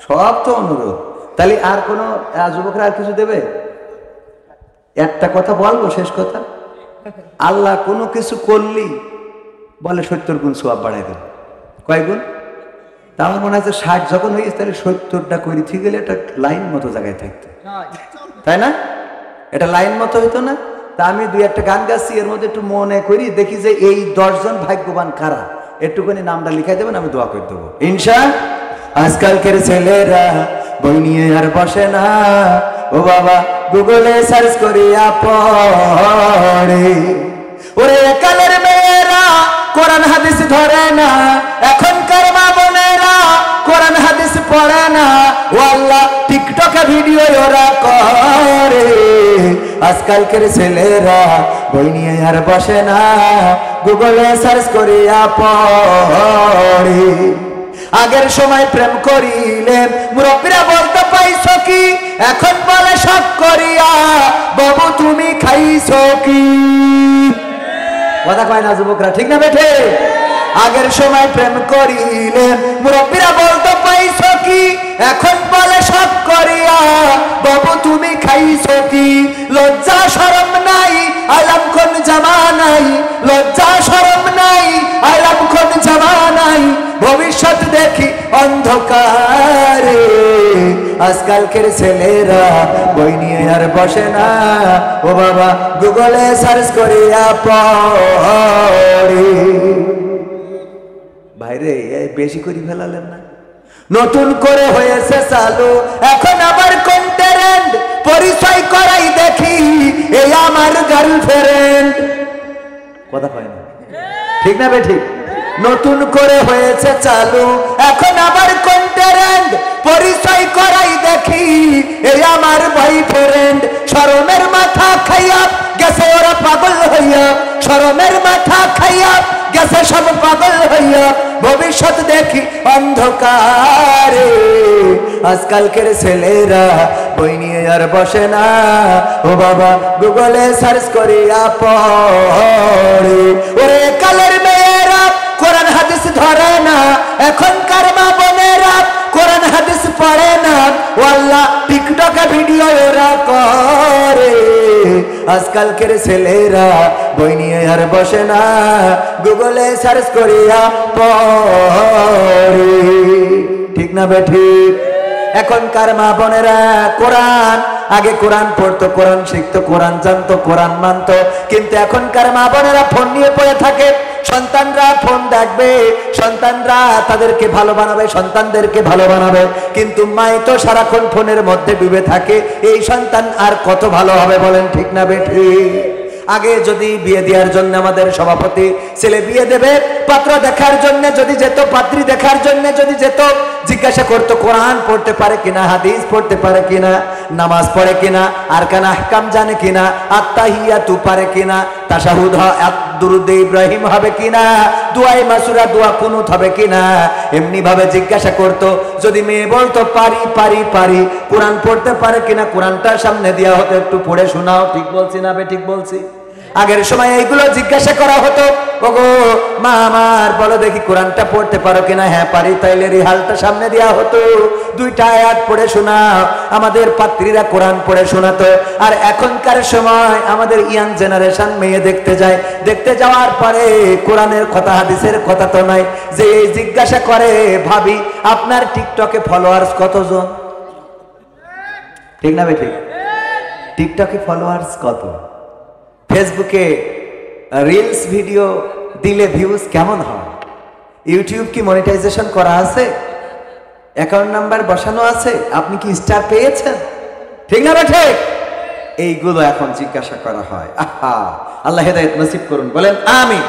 সব তো অনুরোধ। তাহলে আর কোন যুবকরা আর কিছু দেবে? একটা কথা বলবো, শেষ কথা। আল্লাহ কোনো কিছু করলি বলে 70 গুণ সওয়াব বাড়াই দেবে। কয় গুণ? তা আমার মনে আছে 60 যখন হয়ে গেছে, তাহলে 70টা করে ঠিক গেলে একটা লাইন মতো জায়গায় থাকতো, তাই না? এটা লাইন মতো হইতো না? তা আমি 2-1টা গান গাচ্ছি, এর মধ্যে একটু মনে করি, দেখি যে এই 10 জন ভাগ্যবান কারা, একটুখানি নামটা লিখাই দেবেন, আমি দোয়া করে দেবো ইনশাআল্লাহ। আজকালকের ছেলেরা বই নিয়ে আর বসে না, ও বাবা গুগলে সার্চ করিয়া পড়ে। ওরে কালের মেয়েরা কোরআন হাদিস ধরে না, এখনকার মা বোনেরা কোরআন হাদিস পড়ে না। ও আল্লাহ, টিকটকে ভিডিও ওরা করে। আজকালকের ছেলেরা বই নিয়ে আর বসে না, গুগলে সার্চ করিয়া পড়ে। আগের সময় প্রেম করিলে মুরব্বীরা বলতে পাইছো কি, এখন বলে শখ করিয়া বাবু তুমি খাইছো কি? কথা কয় না যুবকরা, ঠিক না বেঠে? আগের সময় প্রেম করিলে মুরব্বীরা বলতে পাইছো কি, এখন বলে শখ করিয়া বাবু তুমি খাইছো কি? লজ্জা শরম নাই, আলাম কোন জামানাই, লজ্জা শরম নাই, আলাম কোন জামানাই। ভবিষ্যৎ দেখি অন্ধকারে, আজকালকের ছেলেরা বই নিয়ে আর বসে না, ও বাবা গুগলে সার্চ করিয়া পড়ে। ভাইরে বেশি করে ফেলালেন না? নতুন করে হয়েছে চালু এখন আবার কন্টেন্ট, পরিচয় করাই দেখি এই আমার গার্লফ্রেন্ড। কথা কয় না, ঠিক না বেঠিক? নতুন করে হয়েছে চালু এখন আবার কন্টেন্ট, পরিচয় করাই দেখি এই আমার বয়ফ্রেন্ড। শরমের মাথা খাইয়া গেছে ওরা পাগল হইয়া, শরমের মাথা খাইয়া গেছে সব পাগল হইয়া, ভবিষ্যৎ দেখি অন্ধকারে। আজকালকের ছেলেরা বই নিয়ে আর বসে না, ও বাবা গুগলে সার্চ করিয়া পড়ে। ওরে কালের মেয়েরা কোরআন হাদিস ধরে না, এখনকার মা বোনেরা কোরআন হাদিস পড়ে না, ওয়াল্লাহ টিকটকে ভিডিও ওরা করে। আজকালকের ছেলেরা বই নিয়ে আর বসে না, গুগলে সার্চ করিয়া পড়ে। ঠিক না বেঠিক? এখনকার মা বোনেরা কোরআন, আগে কোরআন পড়তো, কোরআন শিখতো, কোরআন জানতো, কোরআন মানতো, কিন্তু এখনকার মা বোনেরা ফোন নিয়ে পড়ে থাকে। সন্তানরা ফোন দেখবে, সন্তানরা তাদেরকে ভালো বানাবে, সন্তানদেরকে ভালো বানাবে, কিন্তু মাই তো সারাক্ষণ ফোনের মধ্যে ডুবে থাকে। এই সন্তান আর কত ভালো হবে বলেন? ঠিক না বেঠিক? আগে যদি বিয়ে দেওয়ার জন্য আমাদের সভাপতি ছেলে বিয়ে দেবে, পাত্র দেখার জন্য যদি যেত, পাত্রী দেখার জন্য যদি যেত, জিজ্ঞাসা করতো কোরআন পড়তে পারে কিনা, হাদিস পড়তে পারে কিনা, নামাজ পড়ে কিনা, আরকান আহকাম জানে কিনা, আত্তাহিয়াতু পারে কিনা, তাশাহুদ দুরুদ ইব্রাহিম হবে কিনা, দুআই মাসুরা দোয়া কুনুত হবে কিনা, এমনি ভাবে জিজ্ঞাসা করতো। যদি মেয়ে বলতো পারি পারি পারি, কোরআন পড়তে পারে কিনা, কোরআনটা সামনে দেওয়া হতো, একটু পড়ে শোনাও। ঠিক বলছি না বে? ঠিক বলছি? আগের সময় এইগুলো জিজ্ঞাসা করা হতো, ওগো মা আমার বলো দেখি কোরআনটা পড়তে পারো কিনা, হ্যাঁ পারি, তাইলে রিহালটা সামনে দেওয়া হতো, দুইটা আয়াত পড়ে শোনাও। আমাদের পাত্রীরা কোরআন পড়ে শোনাতো। আর এখনকার সময় আমাদের ইয়াং জেনারেশন মেয়ে দেখতে যায়, দেখতে যাওয়ার পরে কোরআনের কথা হাদিসের কথা তো নাই, যে এই জিজ্ঞাসা করে ভাবি আপনার টিকটকে ফলোয়ার্স কতজন? ঠিক না বে ঠিক? টিকটকে ফলোয়ার্স কত? ফেসবুকে রিলস ভিডিও দিলে ভিউজ কেমন হয়? ইউটিউব কি মনিটাইজেশন করা আছে? অ্যাকাউন্ট নাম্বার বসানো আছে? আপনি কি স্টার পেয়েছেন? ঠিক না ঠিক? এইগুলো এখন জিজ্ঞাসা করা হয়। আহা, আল্লাহ হেদায়েত নসিব করুন, বলেন আমিন।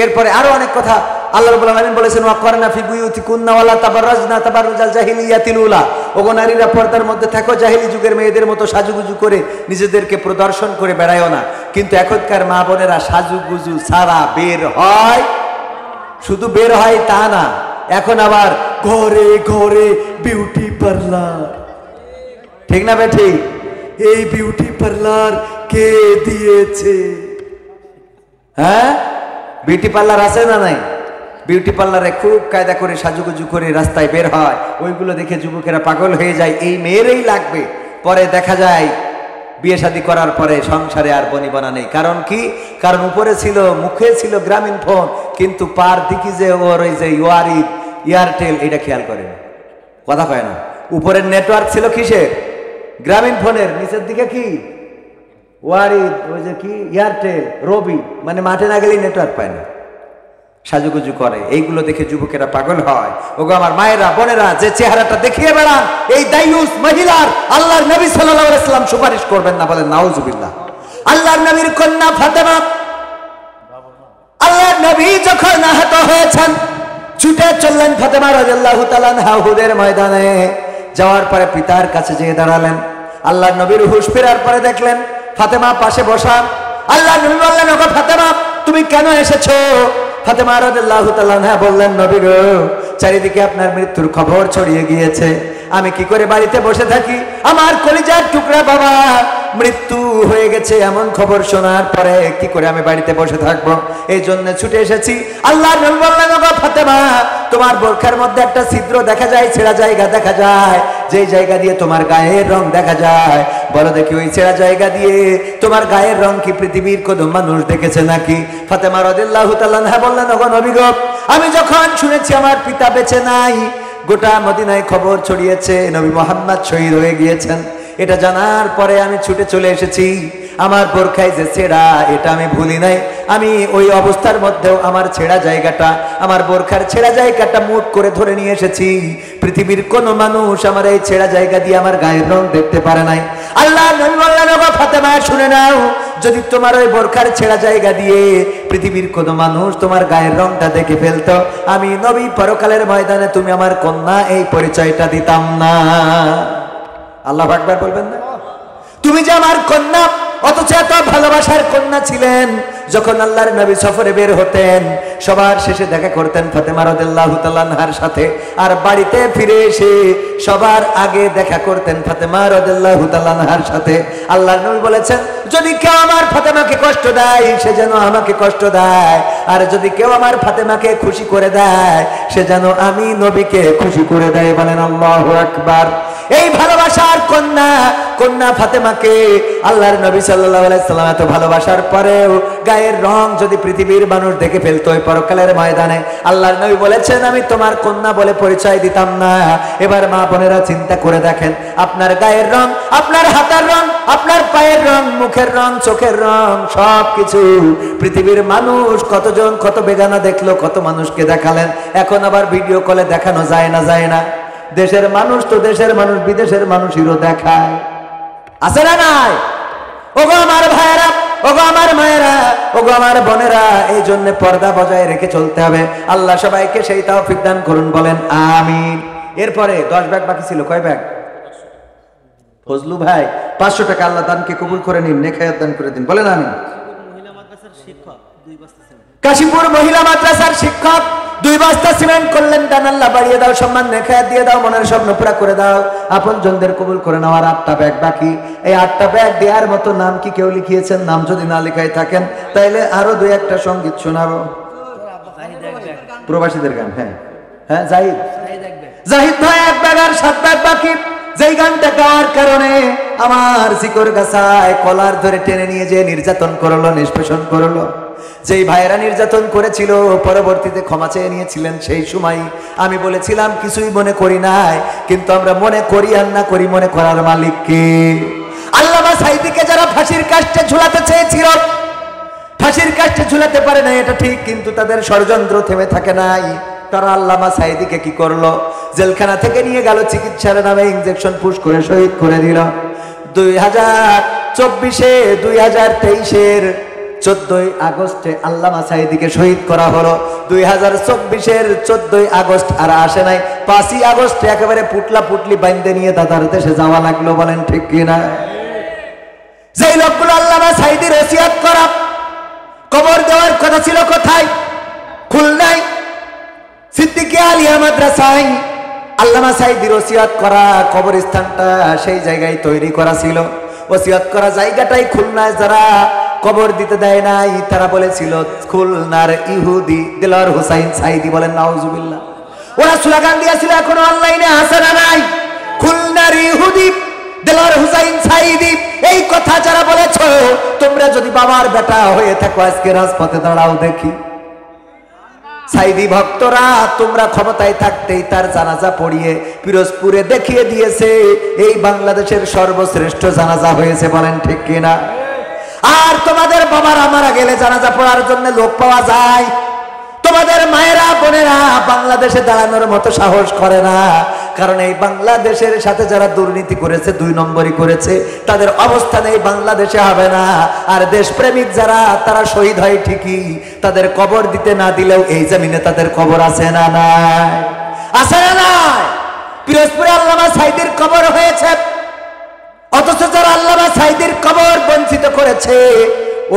এরপরে আরো অনেক কথা আল্লাহ রাব্বুল আলামিন বলেছেন, ওয়াকরনা ফি বুয়ুতিকুন্না ওয়ালা তাবাররাজনা তাবাররুজাল জাহিলিয়াতিল উলা। ওগো নারীরা পর্দার মধ্যে থাকো, জাহিলি যুগের মেয়েদের মতো সাজুগুজু করে নিজেদেরকে প্রদর্শন করে বেড়ায়ও না। কিন্তু এখনকার মা বোনেরা সাজুগুজু ছাড়া বের হয়, শুধু বের হয় তা না, এখন আবার ঘরে ঘরে বিউটি পার্লার। ঠিক না বে ঠিক? এই বিউটি পার্লার কে দিয়েছে? হ্যাঁ, বিউটি পার্লার আছে না নাই? বিউটি পার্লারে খুব কায়দা করে সাজুগুজু করে রাস্তায় বের হয়, ওইগুলো দেখে যুবকেরা পাগল হয়ে যায়, এই মেয়েরই লাগবে। পরে দেখা যায় বিয়ে শাদী করার পরে সংসারে আর বনিবনা নেই। কারণ কি? কারণ উপরে ছিল, মুখে ছিল গ্রামীণ ফোন, কিন্তু পার দিকে যে ওর ওই যে ওয়ারিদ এয়ারটেল, এটা খেয়াল করে না, কথা কয় না। উপরের নেটওয়ার্ক ছিল কিসের? গ্রামীণ ফোনের। নিচের দিকে কি? ওয়ারিদ, ওই যে কি এয়ারটেল, রবি, মানে মাঠে না গেলেই নেটওয়ার্ক পায় না, সাজুগুজু করে। এইগুলো দেখে যুবকেরা পাগল হয়। ওগো আমার মায়েরা বোনেরা, যে চেহারাটা দেখিয়ে বেড়ান, এই দায়ুস মহিলার আল্লাহর নবী সাল্লাল্লাহু আলাইহি ওয়াসাল্লাম সুপারিশ করবেন না, বলেন নাউজুবিল্লাহ। আল্লাহর নবীর কন্যা ফাতেমা, আল্লাহর নবী যখন আহত হয়েছেন, ছুটে চললেন ফাতেমা রাদিয়াল্লাহু তাআলা আনহা উহুদের ময়দানে। যাওয়ার পরে পিতার কাছে যেয়ে দাঁড়ালেন। আল্লাহর নবীর হুঁশ ফেরার পরে দেখলেন ফাতেমা পাশে বসা। আল্লাহর নবী বললেন, ওগো ফাতেমা তুমি কেন এসেছো? ফাতেমা রাদিয়াল্লাহু তাআলা আনহা বললেন, নবী গো, চারিদিকে আপনার মৃত্যুর খবর ছড়িয়ে গিয়েছে, আমি কি করে বাড়িতে বসে থাকি? আমার কলিজার টুকরা বাবা মৃত্যু হয়ে গেছে, এমন খবর শোনার পরে কি করে আমি বাড়িতে বসে থাকবো? এই জন্য ছুটে এসেছি। আল্লাহর নবী বললেন, ওগো ফাতেমা তোমার বোরখার মধ্যে একটা ছিদ্র দেখা যায়, ছেঁড়া জায়গা দেখা যায়, যেই জায়গা দিয়ে তোমার গায়ের রং দেখা যায়, বলো দেখি ওই ছেঁড়া জায়গা দিয়ে তোমার গায়ের রং কি পৃথিবীর কোনো মানুষ দেখেছে নাকি? ফাতেমা রাদিয়াল্লাহু তাআলা আনহা বললেন, ওগো নবী গো, আমি যখন শুনেছি আমার পিতা বেঁচে নাই, গোটা মদিনায় খবর ছড়িয়েছে নবী মুহাম্মদ শহীদ হয়ে গিয়েছেন। এটা জানার পরে আমি ছুটে চলে এসেছি। আমার বোরখায় যে ছেঁড়া, এটা আমি ভুলি নাই। আমি ওই অবস্থার মধ্যেও আমার ছেঁড়া জায়গাটা, আমার বোরখার ছেঁড়া জায়গাটা মুঠ করে ধরে নিয়ে এসেছি। পৃথিবীর কোন মানুষ আমার এই ছেঁড়া জায়গা দিয়ে আমার গায়ের রং দেখতে পারে নাই। আল্লাহ নবী বললেন, ওগো ফাতেমা শুনে নাও, যদি তোমার ওই বোরখার ছেঁড়া জায়গা দিয়ে পৃথিবীর কোন মানুষ তোমার গায়ের রংটা দেখে ফেলতো, আমি নবী পরকালের ময়দানে তুমি আমার কন্যা এই পরিচয়টা দিতাম না। আল্লাহু আকবার বলবেন না? তুমি যে আমার কন্যা, অথচ এত ভালোবাসার কন্যা ছিলেন। যখন আল্লাহর নবী সফরে বের হতেন, সবার শেষে দেখা করতেন ফাতেমা রাদিয়াল্লাহু তাআলা আনহার সাথে, আর বাড়িতে ফিরে এসে সবার আগে দেখা করতেন ফাতেমা রাদিয়াল্লাহু তাআলা আনহার সাথে। আল্লাহর নবী বলেছেন, যদি কেউ আমার ফাতেমাকে কষ্ট দেয় সে যেন আমাকে কষ্ট দেয়, আর যদি কেউ আমার ফাতেমাকে খুশি করে দেয় সে যেন আমি নবীকে খুশি করে দেয়। বলেন আল্লাহু আকবার। এই ভালোবাসার কন্যা ফাতেমাকে আল্লাহর নবী সাল্লাল্লাহু আলাইহি সাল্লাম এত ভালোবাসার পরেও গায়ের রং যদি পৃথিবীর মানুষ দেখে ফেলতো ওই পরকালের ময়দানে, আল্লাহর নবী বলেছেন আমি তোমার কন্যা বলে পরিচয় দিতাম না। এবার মা বোনেরা চিন্তা করে দেখেন, আপনার গায়ের রং, আপনার হাতের রং, আপনার পায়ের রং, মুখের রং, চোখের রং, সবকিছু পৃথিবীর মানুষ কতজন কত বেগানা দেখলো, কত মানুষকে দেখালেন। এখন আবার ভিডিও কলে দেখানো যায় না? দেশের মানুষ তো দেশের মানুষ, বিদেশের মানুষেরও দেখায়, আছে না নাই? ওগো আমার ভাইয়েরা, ওগো আমার মায়েরা, ওগো আমার বোনেরা, এই জন্য পর্দা বজায় রেখে চলতে হবে। আল্লাহ সবাইকে সেই তৌফিক দান করুন, বলেন আমিন। এরপরে 10 ব্যাগ বাকি ছিল। কয় ব্যাগ? ফজলু ভাই 500 টাকা আল্লাহ দানকে কবুল করে নিন, নেখায়াত দান করে দিন, বলেন আমিন। কাশীপুর মহিলা মাদ্রাসার শিক্ষক 2 বস্তা সিমেন্ট করলেন দান। আল্লাহ বাড়িয়ে দাও, সম্মান নেখায়াত দিয়ে দাও, মনের স্বপ্ন পুরা করে দাও, আপন জনদের কবুল করে নাও। আর 8টা ব্যাগ বাকি। এই 8টা ব্যাগ দেওয়ার মতো নাম কি কেউ লিখিয়েছেন? নাম যদি না লিখাই থাকেন তাইলে আরো 2-1টা সঙ্গীত শোনাবো, প্রবাসীদের গান। হ্যাঁ জাহিদ ভাই 1 ব্যাগ আর 7 ব্যাগ বাকি। যেই গানটা গাওয়ার কারণে আমার শিকড় গাছায় কলার ধরে টেনে নিয়ে যে নির্যাতন করলো, নিষ্পেষণ করলো, যেই ভাইয়েরা নির্যাতন করেছিল পরবর্তীতে ক্ষমা চেয়ে নিয়েছিলেন, সেই সময় আমি বলেছিলাম কিছুই মনে করি নাই, কিন্তু আমরা মনে করি আর না করি, মনে করার মালিক কে? আল্লামা সাঈদীকে যারা ফাঁসির কাস্টে ঝুলাতে চেয়েছিল, ফাঁসির কাস্টে ঝুলাতে পারে না এটা ঠিক, কিন্তু তাদের ষড়যন্ত্র থেমে থাকে নাই। তারা আল্লামা সাঈদীকে কি করলো? জেলখানা থেকে নিয়ে গেল, চিকিৎসার নামে ইনজেকশন পুশ করে শহীদ করে দিল। 2023-এর 14ই আগস্টে আল্লামা সাঈদীকে শহীদ করা হলো। 2024-এর 14ই আগস্ট আর আসে নাই। 5ই আগস্টে একেবারে পুটলা পুটলি বাইন্দে নিয়ে দাদার দেশে যাওয়া লাগলো, বলেন ঠিক কিনা? যেই লোকগুলো আল্লামা সাঈদীর ওসিয়ত করা কবর দেওয়ার কথা ছিল কোথায়? খুলনায় সিদ্দিকিয়া আলিয়া মাদ্রাসায় আল্লামা সাঈদীর ওসিয়ত করা কবরস্থানটা সেই জায়গায় তৈরি করা ছিল। ওসিয়ত করা জায়গাটাই খুলনায় যারা কবর দিতে দেয় নাই তারা বলেছিল খুলনার ইহুদি দেলোয়ার হোসাইন সাঈদী, বলেন নাউজুবিল্লাহ। ওরা স্লোগান দিয়েছিল, এখনো অনলাইনে আছে না নাই? খুলনার ইহুদি দেলোয়ার হোসাইন সাঈদী। এই কথা যারা বলেছো, তোমরা যদি বাবার বেটা হয়ে থাকো আজকে রাজপথে দাঁড়াও দেখি। সাঈদী ভক্তরা তোমরা ক্ষমতায় থাকতেই তার জানাজা পড়িয়ে পিরোজপুরে দেখিয়ে দিয়েছে এই বাংলাদেশের সর্বশ্রেষ্ঠ জানাজা হয়েছে, বলেন ঠিক কিনা? আর তোমাদের বাবারা মারা গেলে জানাজা পড়ার জন্য লোক পাওয়া যায়, তোমাদের মায়েরা বোনেরা বাংলাদেশে দাঁড়ানোর মতো সাহস করে না। কারণ এই বাংলাদেশের সাথে যারা দুর্নীতি করেছে, 2 নম্বরই করেছে, তাদের অবস্থান এই বাংলাদেশে হবে না। আর দেশপ্রেমিক যারা তারা শহীদ হয় ঠিকই, তাদের কবর দিতে না দিলেও এই জমিনে তাদের কবর আছে না নাই? আছে না নাই? পিরোজপুরে আল্লামা সাঈদীর কবর হয়েছে, অথচ যারা আল্লামা সাঈদীর কবর বঞ্চিত করেছে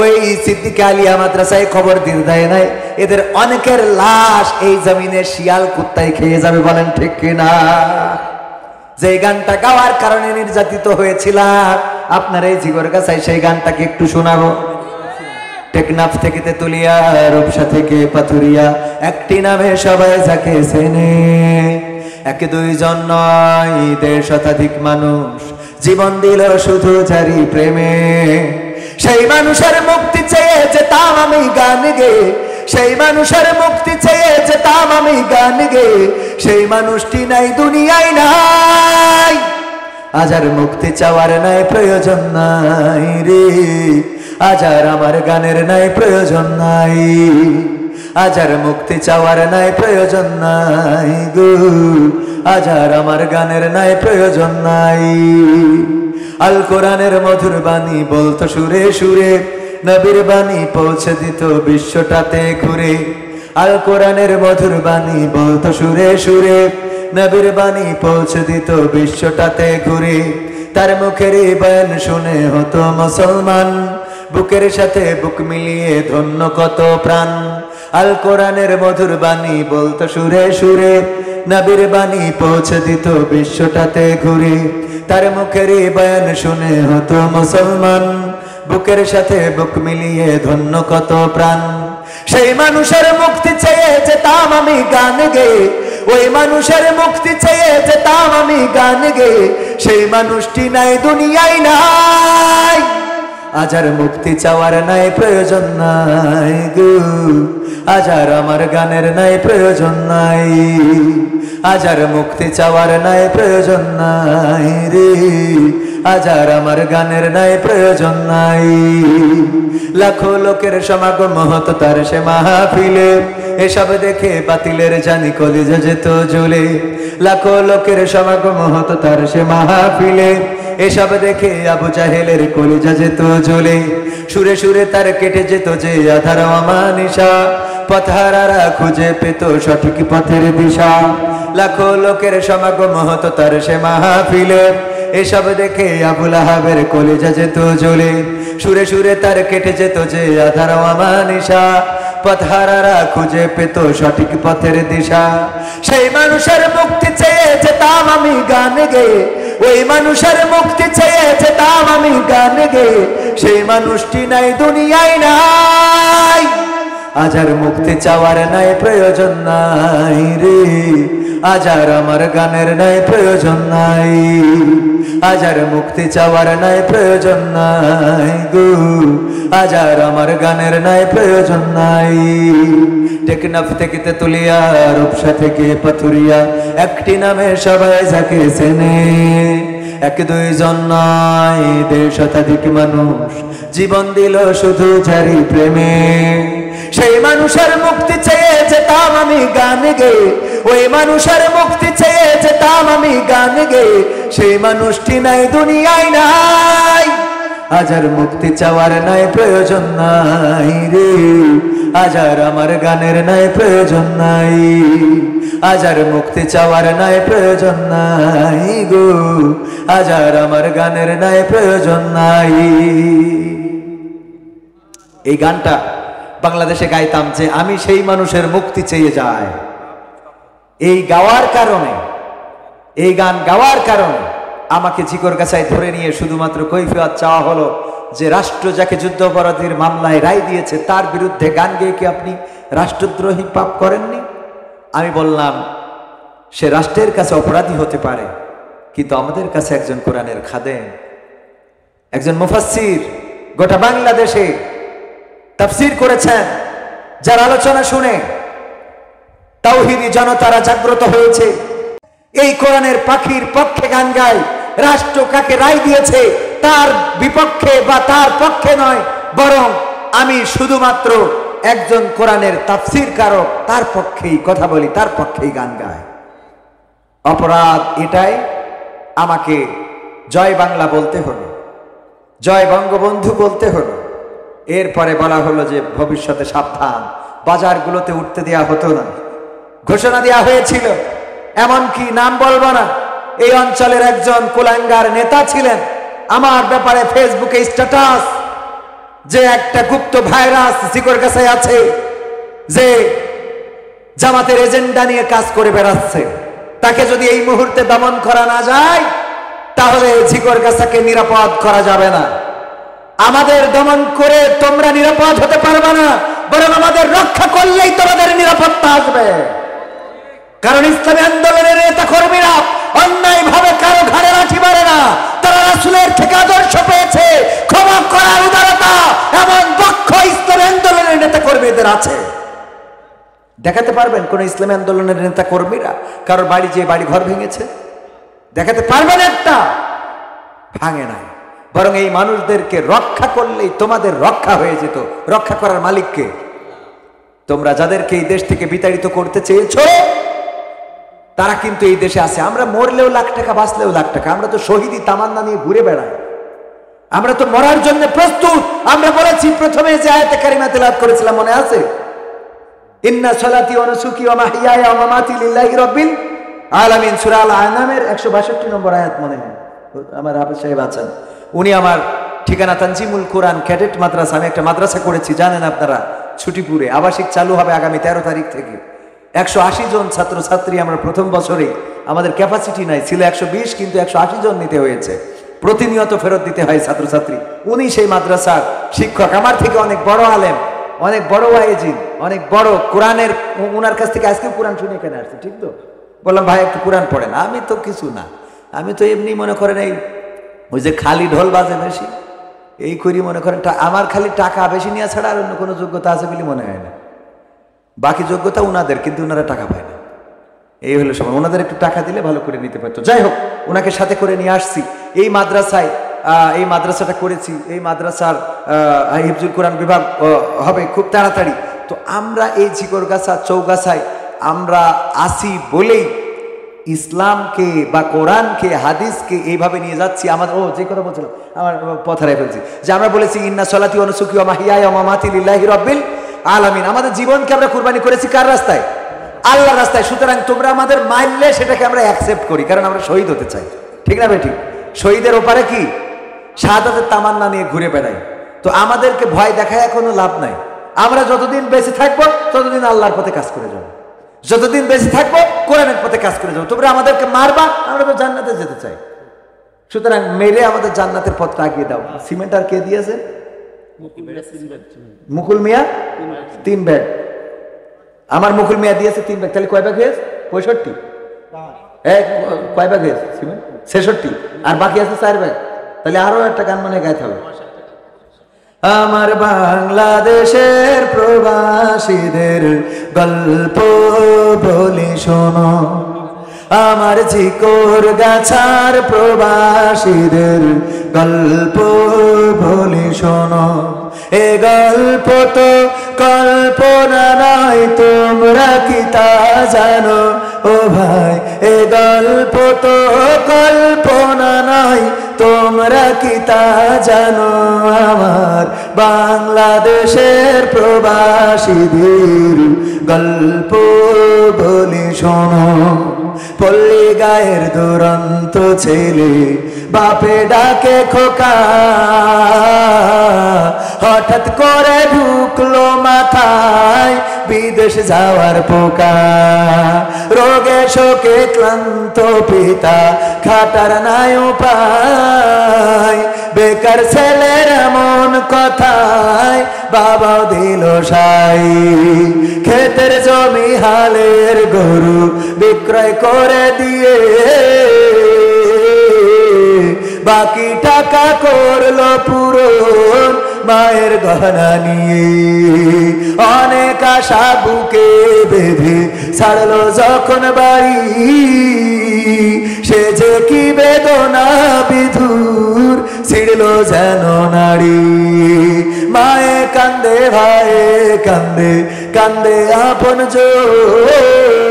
ওই সিদ্দিকিয়া আলিয়া মাদ্রাসায় খবর দিতে দেয় নাই, এদের অনেকের লাশ এই জমিনে শিয়াল কুত্তায় খেয়ে যাবে, বলেন ঠিক কিনা? যে গানটা গাওয়ার কারণে নির্যাতিত হয়েছিলাম, আপনার এই জিগরগাছায় সেই গানটাকে একটু শোনাবো। টেকনাফ থেকে তেতুলিয়া, রূপসা থেকে পাথুরিয়া, একটি নামে সবাই যাকে চেনে, 1-2 জন নয় 1.5 শতাধিক মানুষ জীবন দিল শুধু যারি প্রেমে। সেই মানুষের মুক্তি চেয়ে যেতাম আমি গান গে, সেই মানুষের মুক্তি চেয়ে যেতাম আমি গান গে, সেই মানুষটি নাই দুনিয়ায় নাই। আজ আর মুক্তি চাওয়ার নাই প্রয়োজন নাই রে, আজ আর আমার গানের নাই প্রয়োজন নাই, আজ আর মুক্তি চাওয়ার নাই প্রয়োজন নাই গো, আজ আর আমার গানের নাই প্রয়োজন নাই। আল কোরআনের মধুর বাণী বলতো সুরে সুরে, নবীর বাণী পৌঁছে দিত বিশ্বটাতে ঘুরে। আল কোরআনের মধুর বাণী বলতো সুরে সুরে, নবীর বাণী পৌঁছে দিত বিশ্বটাতে ঘুরে। তার মুখের বয়ান শুনে হতো মুসলমান, বুকের সাথে বুক মিলিয়ে ধন্য কত প্রাণ। আল কোরআনের মধুর বাণী বলতো সুরে সুরে, নবীর বাণী পৌঁছে দিত বিশ্বটাতে ঘুরে। তার মুখের বয়ান শুনে হতো মুসলমান, বুকের সাথে বুক মিলিয়ে ধন্য কত প্রাণ। সেই মানুষের মুক্তি চেয়ে যেতাম আমি গান গে, ওই মানুষের মুক্তি চেয়ে যেতাম আমি গান গে, সেই মানুষটি নাই দুনিয়ায় নাই। আজ আর মুক্তি চাওয়ার নাই প্রয়োজন নাই গো, আজ আর আমার গানের নাই প্রয়োজন নাই, আজ আর মুক্তি চাওয়ার নাই প্রয়োজন নাই রে, আজ আর আমার গানের নাই প্রয়োজন নাই। লাখো লোকের সমাগম হতো তার সে মাহফিলে, এসব দেখে বাতিলের জানি কলিজা যেত জ্বলে। লাখো লোকের সমাগম হতো তার সে মাহফিলে, এসব দেখে আবু জাহেলের কলিজা যেত জ্বলে। সুরে সুরে তার কেটে যেত যে আধার অমানিসা, পথহারারা খুঁজে পেত সঠিক পথের দিশা। লাখো লোকের সমাগম হতো তার সে মাহফিলে, এসব দেখে আবুল আহাবের কলিজা যেত জ্বলে। সুরে সুরে তার কেটে যেত যে আধার অমানিসা, পথহারারা খুঁজে পেত সঠিক পথের দিশা। সেই মানুষের মুক্তি চেয়ে যেতাম আমি গান গে, ওই মানুষের মুক্তি চেয়ে যেতাম আমি গান গে, সেই মানুষটি নাই দুনিয়ায় নাই। আজ আর মুক্তি চাওয়ার নাই প্রয়োজন নাই রে, আজ আর আমার গানের নাই প্রয়োজন নাই, আজ আর মুক্তি চাওয়ার নাই প্রয়োজন নাই গো, আজ আর আমার গানের নাই প্রয়োজন নাই। টেকনাফ থেকে তেতুলিয়া, রূপসা থেকে পাথুরিয়া, একটি নামে সবাই যাকে চেনে। এক দুইজন নয়, ১.৫ শতাধিক মানুষ জীবন দিল শুধু যারি প্রেমে। সেই মানুষের মুক্তি চেয়ে যেতাম আমি গান গে, ওই মানুষের মুক্তি চেয়ে যেতাম আমি গান গে, সেই মানুষটি নাই দুনিয়ায় নাই। আজ আর মুক্তি চাওয়ার নাই প্রয়োজন নাই রে, আজ আর আমার গানের নাই প্রয়োজন নাই, আজ আর মুক্তি চাওয়ার নাই প্রয়োজন নাই গো, আজ আর আমার গানের নাই প্রয়োজন নাই। এই গানটা বাংলাদেশে গাইতাম যে আমি সেই মানুষের মুক্তি চেয়ে যাই। এই গাওয়ার কারণে, এই গান গাওয়ার কারণে আমাকে জিকরগাছায় ধরে নিয়ে শুধুমাত্র কৈফিয়ত চাওয়া হলো যে রাষ্ট্র যাকে যুদ্ধাপরাধীর মামলায় রায় দিয়েছে তার বিরুদ্ধে গান গেয়ে কি আপনি রাষ্ট্রদ্রোহী পাপ করেননি? আমি বললাম সে রাষ্ট্রের কাছে অপরাধী হতে পারে, কিন্তু আমাদের কাছে একজন কোরআনের খাদেম, একজন মুফাসসির গোটা বাংলাদেশে তাফসীর করেছেন, যার আলোচনা শুনে তাওহীদি জনতারা জাগ্রত হয়েছে। এই কোরআনের পাখির পক্ষে গান গায়, রাষ্ট্র কাকে রায় দিয়েছে তার বিপক্ষে বা তার পক্ষে নয়, বরং আমি শুধুমাত্র একজন কোরআনের তাফসীর কারক তার পক্ষেই কথা বলি, তার পক্ষেই গান গায়। অপরাধ এটাই, আমাকে জয় বাংলা বলতে হলো, জয় বঙ্গবন্ধু বলতে হলো। এরপরে বলা হলো যে ভবিষ্যতে সাবধান, বাজারগুলোতে উঠতে দেওয়া হতো না, ঘোষণা দেওয়া হয়েছিল। এমনকি নাম বলবো না, এই অঞ্চলের একজন কুলাঙ্গার নেতা ছিলেন, আমার ব্যাপারে ফেসবুকে স্ট্যাটাস যে একটা গুপ্ত ভাইরাস জিকরগাছায় আছে, যে জামাতের এজেন্ডা নিয়ে কাজ করে বেড়াচ্ছে, তাকে যদি এই মুহূর্তে দমন করা না যায় তাহলে জিকরগাছাকে নিরাপদ করা যাবে না। আমাদের দমন করে তোমরা নিরাপদ হতে পারবে না, বরং আমাদের রক্ষা করলেই তোমাদের নিরাপত্তা আসবে। কারণ ইসলামী আন্দোলনের নেতা কর্মীরা অন্যায় ভাবে কারো ঘাড়ে লাঠি মারে না, তারা রাসূলের থেকে আদর্শ পেয়েছে, ক্ষমা করার উদারতা এমন দক্ষ ইসলামী আন্দোলনের নেতা কর্মীদের আছে। দেখাতে পারবেন কোন ইসলামী আন্দোলনের নেতা কর্মীরা কারোর বাড়ি যে বাড়ি ঘর ভেঙেছে? দেখাতে পারবেন একটা? ভাঙে নাই। বরং এই মানুষদেরকে রক্ষা করলেই তোমাদের রক্ষা হয়ে যেত। রক্ষা করার মালিককে তোমরা যাদেরকে এই দেশ থেকে বিতাড়িত করতে চেয়েছো তারা কিন্তু এই দেশে আছে। আমরা মরলেও লাখ টাকা, বাঁচলেও লাখ টাকা। আমরা তো শহীদি তামান্না নিয়ে ঘুরে বেড়াই। আমরা তো মরার জন্য প্রস্তুত। আমরা বলেছি প্রথমে যে আয়াতে কারিমা তেলাওয়াত করেছিলাম, মনে আছে? ইন্না সালাতি ওয়া নুসুকি ওয়া মাহইয়ায়া ওয়া মামাতি লিল্লাহি রাব্বিল আলামিন, সূরা আল আনামের 162 নম্বর আয়াত মনে হয়। আমার হাফেজ সাহেব আছেন, উনি আমার ঠিকানা তানজিমুল কোরআন ক্যাডেট মাদ্রাসা। আমি একটা মাদ্রাসা করেছি, জানেন আপনারা, ছুটিপুরে। আবাসিক চালু হবে আগামী 13 তারিখ থেকে। 180 জন ছাত্রছাত্রী আমরা প্রথম বছরে। আমাদের ক্যাপাসিটি নাই, ছিল 120, কিন্তু 180 জন নিতে হয়েছে। প্রতিনিয়ত ফেরত দিতে হয় ছাত্রছাত্রী। উনি সেই মাদ্রাসার শিক্ষক, আমার থেকে অনেক বড় আলেম, অনেক বড় ওয়াইজিন, অনেক বড় কোরআনের। ওনার কাছ থেকে আজকে কোরআন শুনে এখানে আসছে, ঠিক তো? বললাম ভাই একটু কোরআন পড়েন। আমি তো কিছু না, আমি তো এমনি মনে করেন এই ওই যে খালি ঢোল বাজে বেশি, এই করি মনে করেন। আমার খালি টাকা বেশি নেওয়া ছাড়া আর অন্য কোনো যোগ্যতা আছে বলে মনে হয় না। বাকি যোগ্যতা উনাদের, কিন্তু ওনারা টাকা পায় না। এই হলো সময়। ওনাদের একটু টাকা দিলে ভালো করে নিতে পারতো। যাই হোক, ওনাকে সাথে করে নিয়ে আসছি এই মাদ্রাসায়। এই মাদ্রাসাটা করেছি, এই মাদ্রাসার হিফজুল কোরআন বিভাগ হবে খুব তাড়াতাড়ি। তো আমরা এই ঝিকরগাছা চৌগাছায় আমরা আসি বলেই ইসলামকে বা কোরআনকে, হাদিসকে এইভাবে নিয়ে যাচ্ছি। আমাদের যে কথা বলছিলাম, আমার পথ হারিয়ে ফেলছি, যে আমরা বলেছি ইন্না সালাতি ওয়া নুসুকি ওয়া মাহইয়ায়া ওয়া মামাতি লিল্লাহি রাব্বিল আলামিন। আমাদের জীবনকে আমরা কুরবানি করেছি কার রাস্তায়? আল্লাহর রাস্তায়। সুতরাং তোমরা আমাদের মানলে সেটাকে আমরা অ্যাকসেপ্ট করি, কারণ আমরা শহীদ হতে চাই। ঠিক না ভাই? ঠিক। শহীদের ওপারে কি শাহাদাতের তামান্না নিয়ে ঘুরে বেড়াই। তো আমাদেরকে ভয় দেখায় এখনো লাভ নাই। আমরা যতদিন বেঁচে থাকবো ততদিন আল্লাহর পথে কাজ করে যাবো, যতদিন বেঁচে থাকবো কোরআনের পথে কাজ করে যাবো। তোমরা আমাদেরকে মারবা, আমরা তো জান্নাতে যেতে চাই। সুতরাং মেরে আমাদের জান্নাতের পথটা আগিয়ে দাও। সিমেন্ট আর কে দিয়েছে? মুকুল মিয়া 3 ব্যাগ। আমার মুকুল মিয়া দিয়েছে 3 ব্যাগ। তাহলে কয় ব্যাগ হয়েছে? 65। কয় ব্যাগ হয়েছে সিমেন্ট? 66। আর বাকি আছে 4 ব্যাগ। তাহলে আরো একটা গান মনে গাইতে হবে। আমার বাংলাদেশের প্রবাসীদের গল্প বলি শোনো, আমার ঝিকরগাছার প্রবাসীদের গল্প বলি শোনো। এ গল্প তো কল্পনা নয়, তোমরা কি তা জানো? ও ভাই, এ গল্প তো কল্পনা নয়, তোমরা কি তা জানো? আমার বাংলাদেশের প্রবাসীদের গল্প বলি শোনো। পল্লী গায়ের দুরন্ত ছেলে বাপে ডাকে খোকা, হঠাৎ করে ঢুকলো মাথায় বিদেশ যাওয়ার পোকা। রোগে শোকে ক্লান্ত পিতা খাটার নাই উপায়, বেকার ছেলের এমন কথায় বাবাও দিল সাই। ক্ষেতের জমি হালের গরু বিক্রয় করে দিয়ে বাকি টাকা করলো পূরণ মায়ের গহনা নিয়ে। অনেক আশা বুকে বেঁধে ছাড়লো যখন বাড়ি, সে যে কি বেদনা বিধুর ছিড়লো যেন নারী। মায়ে কান্দে, ভাইয়ে কান্দে, কান্দে আপন জোর।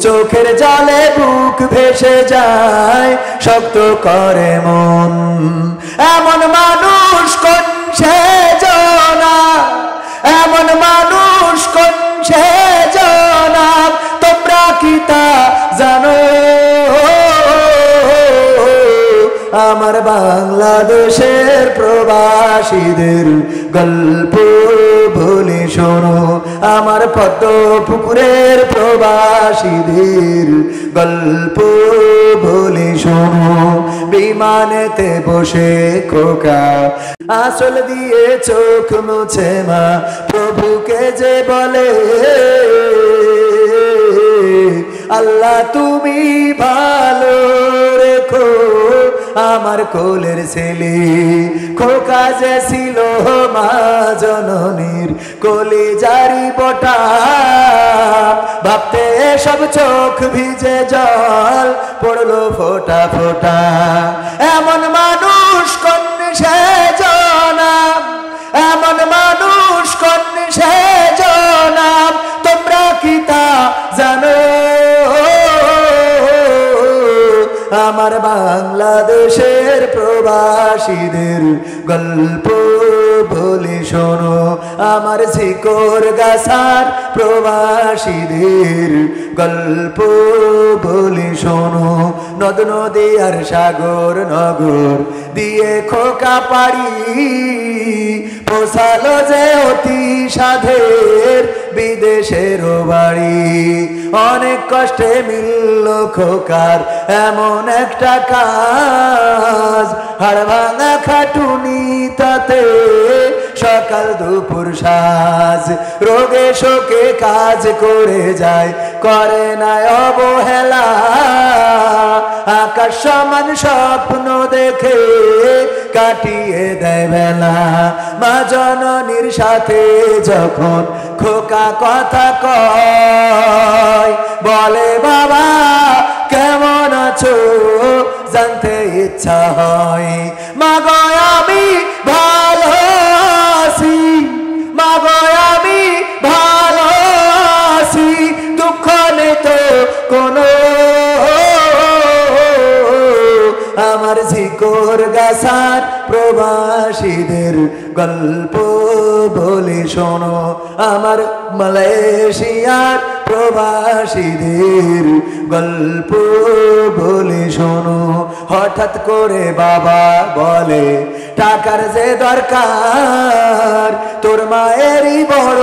চোখের জলে বুক ভেসে যায়, শক্ত করে মন। এমন মানুষ কোন সে জনা, এমন মানুষ কোন সে জনা, তোমরা কি তা জানো? আমার বাংলাদেশের প্রবাসীদের গল্প বলে শোনো, আমার পদ্ম পুকুরের প্রবাসীদের গল্প বলে শোনো। বিমানেতে বসে খোকা আঁচল দিয়ে চোখ মুছে মা প্রভুকে যে বলে, আল্লাহ তুমি ভালো রেখো আমার কোলের ছেলে খোকা যে ছিল মা জননীর কলিজারি বটা ভাবতে সব চোখ ভিজে জল পড়লো ফোঁটা ফোঁটা এমন মানুষ কোন সে জনাম এমন মানুষ কোন সে জনাম তোমরা কি তা জানো আমার বাংলাদেশের প্রবাসীদের গল্প বলে শোনো আমার ঝিকর গাছার প্রবাসীদের গল্প বলে শোনো নদ নদী আর সাগর নগর দিয়ে খোকা পাড়ি পোষালো যে অতি সাধের বিদেশের বাড়ি অনেক কষ্টে মিলল খোকার এমন একটা কাজ হাড় ভাঙা খাটুনি তাতে সকাল দুপুর সাজ রোগে শোকে কাজ করে যায় করে না অবহেলা আকাশ সমান স্বপ্ন দেখে কাটিয়ে দেয় বেলা মা জননীর সাথে যখন খোকা কথা কয় বলে বাবা কেমন আছো জানতে ইচ্ছা হয় মাগো আমি ভালো আছি মাগো আমি ভালো আছি দুঃখ নেই তো কোনো আমার ঝিকর গাছার প্রবাসীদের গল্প বলে শোনো আমার মালয়েশিয়ার প্রবাসীদের গল্প বলে শোনো হঠাৎ করে বাবা বলে টাকার যে দরকার তোর মায়েরই বড়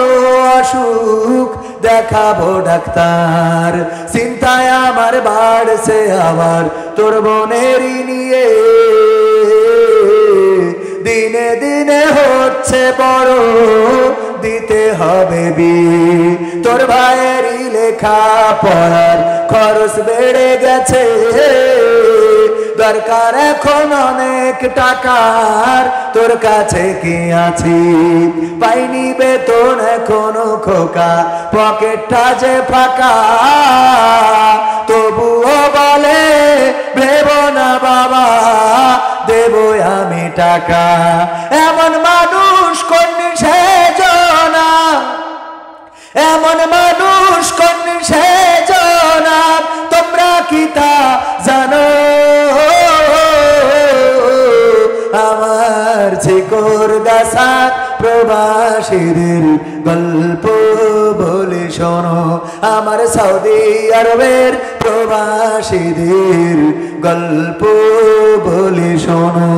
অসুখ দেখাবো ডাক্তার চিন্তায় আমার বাড়ছে আবার তোর বোনেরই নিয়ে দিনে দিনে হচ্ছে বড় দিতে হবে বিয়ে তোর ভাইয়েরই লেখা পড়ার খরচ বেড়ে গেছে দরকার এখন অনেক টাকার তোর কাছে কি আছে পাইনি বেতন এখনো খোকা পকেটটা যে ফাঁকা তবুও বলে ভেব না বাবা দেব আমি টাকা এমন মানুষ কোন সে জনাম এমন মানুষ কোন সে জনাম তোমরা কি তা জানো আমার ঝিকর গাছার প্রবাসীদের গল্প বলে শোনো আমার সৌদি আরবের প্রবাসীদের গল্প বলে শোনো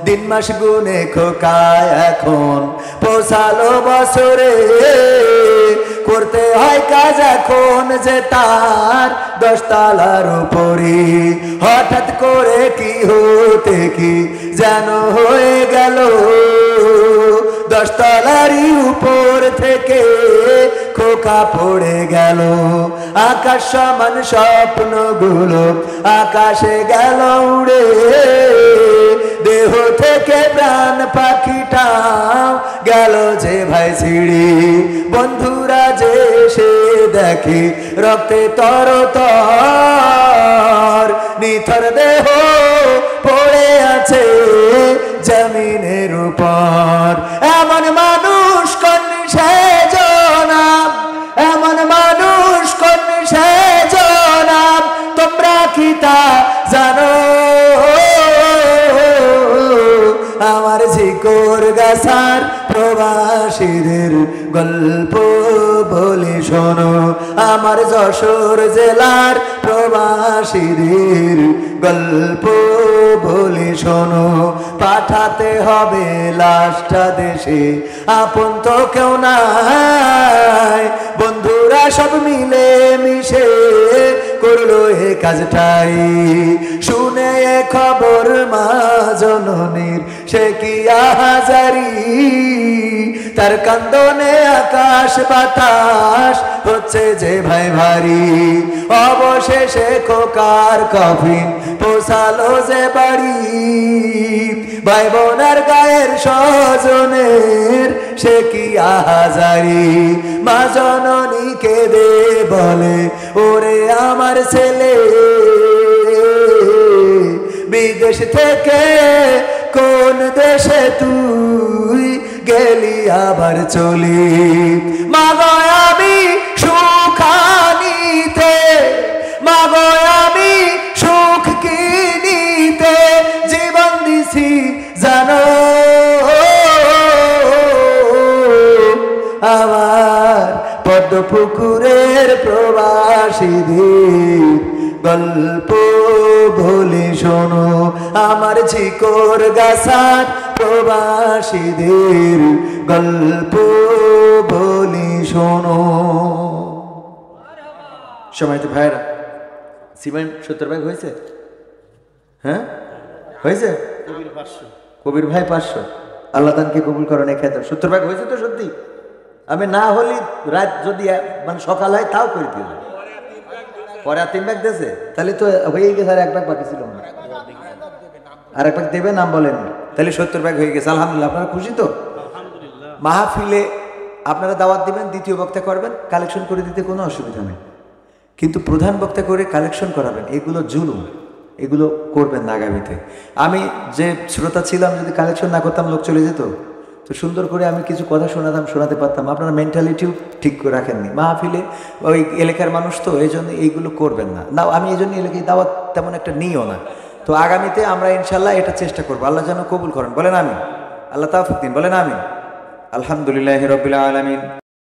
দিন মাস গুনে খোকা এখন পৌঁছালো বছরে করতে হয় কাজ এখন যে তার 10 তলার উপরে হঠাৎ করে কি হতে কি যেন হয়ে গেল 10 তলারই উপর থেকে খোকা পড়ে গেল আকাশ সমান স্বপ্নগুলো আকাশে গেল উড়ে দেহ থেকে প্রাণ পাখিটাও গেল যে ভাই ছিড়ে বন্ধুরা যে সে দেখে রক্তে তরতর নিথর দেহ পড়ে আছে জমিনের উপর এমন মানুষ কোন সে জনাম এমন মানুষ কোন সে জনাম তোমরা কি তা জানো আমার ঝিকর গাছার প্রবাসীদের গল্প বলে শোনো আমার যশোর জেলার প্রবাসীদের গল্প বলে শোনো পাঠাতে হবে লাশটা দেশে আপন তো কেউ নাই বন্ধুরা সব মিলে মিশে করলো এ কাজটাই শুনে এ খবর মা জননীর সে কি আহাজারি তার কান্দনে আকাশ বাতাস হচ্ছে যে ভাই ভারী অবশেষে খোকার কফিন পোষালো যে বাড়ি, ভাই বোনার গায়ের স্বজনের সে কি আহাজারি, মা জননী কেঁদে বলে ওরে আমার ছেলে, বিদেশ থেকে কোন দেশে তুই গেলি আবার চলি, মাগো আমি সুখানিতে, মাগো আমি সুখ কিনিতে জীবন দিছি জানো, আমার পদ্ম পুকুরের প্রবাসীদের গল্প বলে শোনো, আমার ঝিকর গাছার প্রবাসীদের গল্প বলে শোনো। সময়তে ভাইরা সিমেন্ট 70 ব্যাগ হয়েছে? হ্যাঁ হয়েছে? কবির ভাই 500, আল্লাহ তানকে কবুল করেন। এই ক্ষেত্রে 70 ব্যাগ হয়েছে তো সত্যি? আমি না হলি রাত যদি মানে সকাল হয় তাও করে দিও, পরে আর 3 ব্যাগ দিয়েছে, তাহলে তো হয়ে গেছে, আর 1 ব্যাগ বাকি ছিল, আর 1 ব্যাগ দেবে নাম বলেন, তাহলে 70 ব্যাগ হয়ে গেছে। আলহামদুলিল্লাহ, আপনারা খুশি তো? মাহফিলে আপনারা দাওয়াত দিবেন, দ্বিতীয় বক্তা করবেন, কালেকশন করে দিতে কোনো অসুবিধা নেই, কিন্তু প্রধান বক্তা করে কালেকশন করাবেন, এগুলো জুলুম, এগুলো করবেন না আগামীতে। আমি যে শ্রোতা ছিলাম, যদি কালেকশন না করতাম লোক চলে যেত, তো সুন্দর করে আমি কিছু কথা শোনাতে পারতাম। আপনারা মেন্টালিটিও ঠিক করে রাখেননি। মাহফিলে ওই এলাকার মানুষ তো, এই জন্য এইগুলো করবেন না। না, আমি এই জন্য এলাকায় দাওয়াত তেমন একটা নিও না। তো আগামীতে আমরা ইনশাল্লাহ এটা চেষ্টা করবো, আল্লাহ যেন কবুল করেন। বলেন আমিন, আল্লাহ তাওফিক দিন, বলেন আমিন। আলহামদুলিল্লাহি রাব্বিল আলামিন।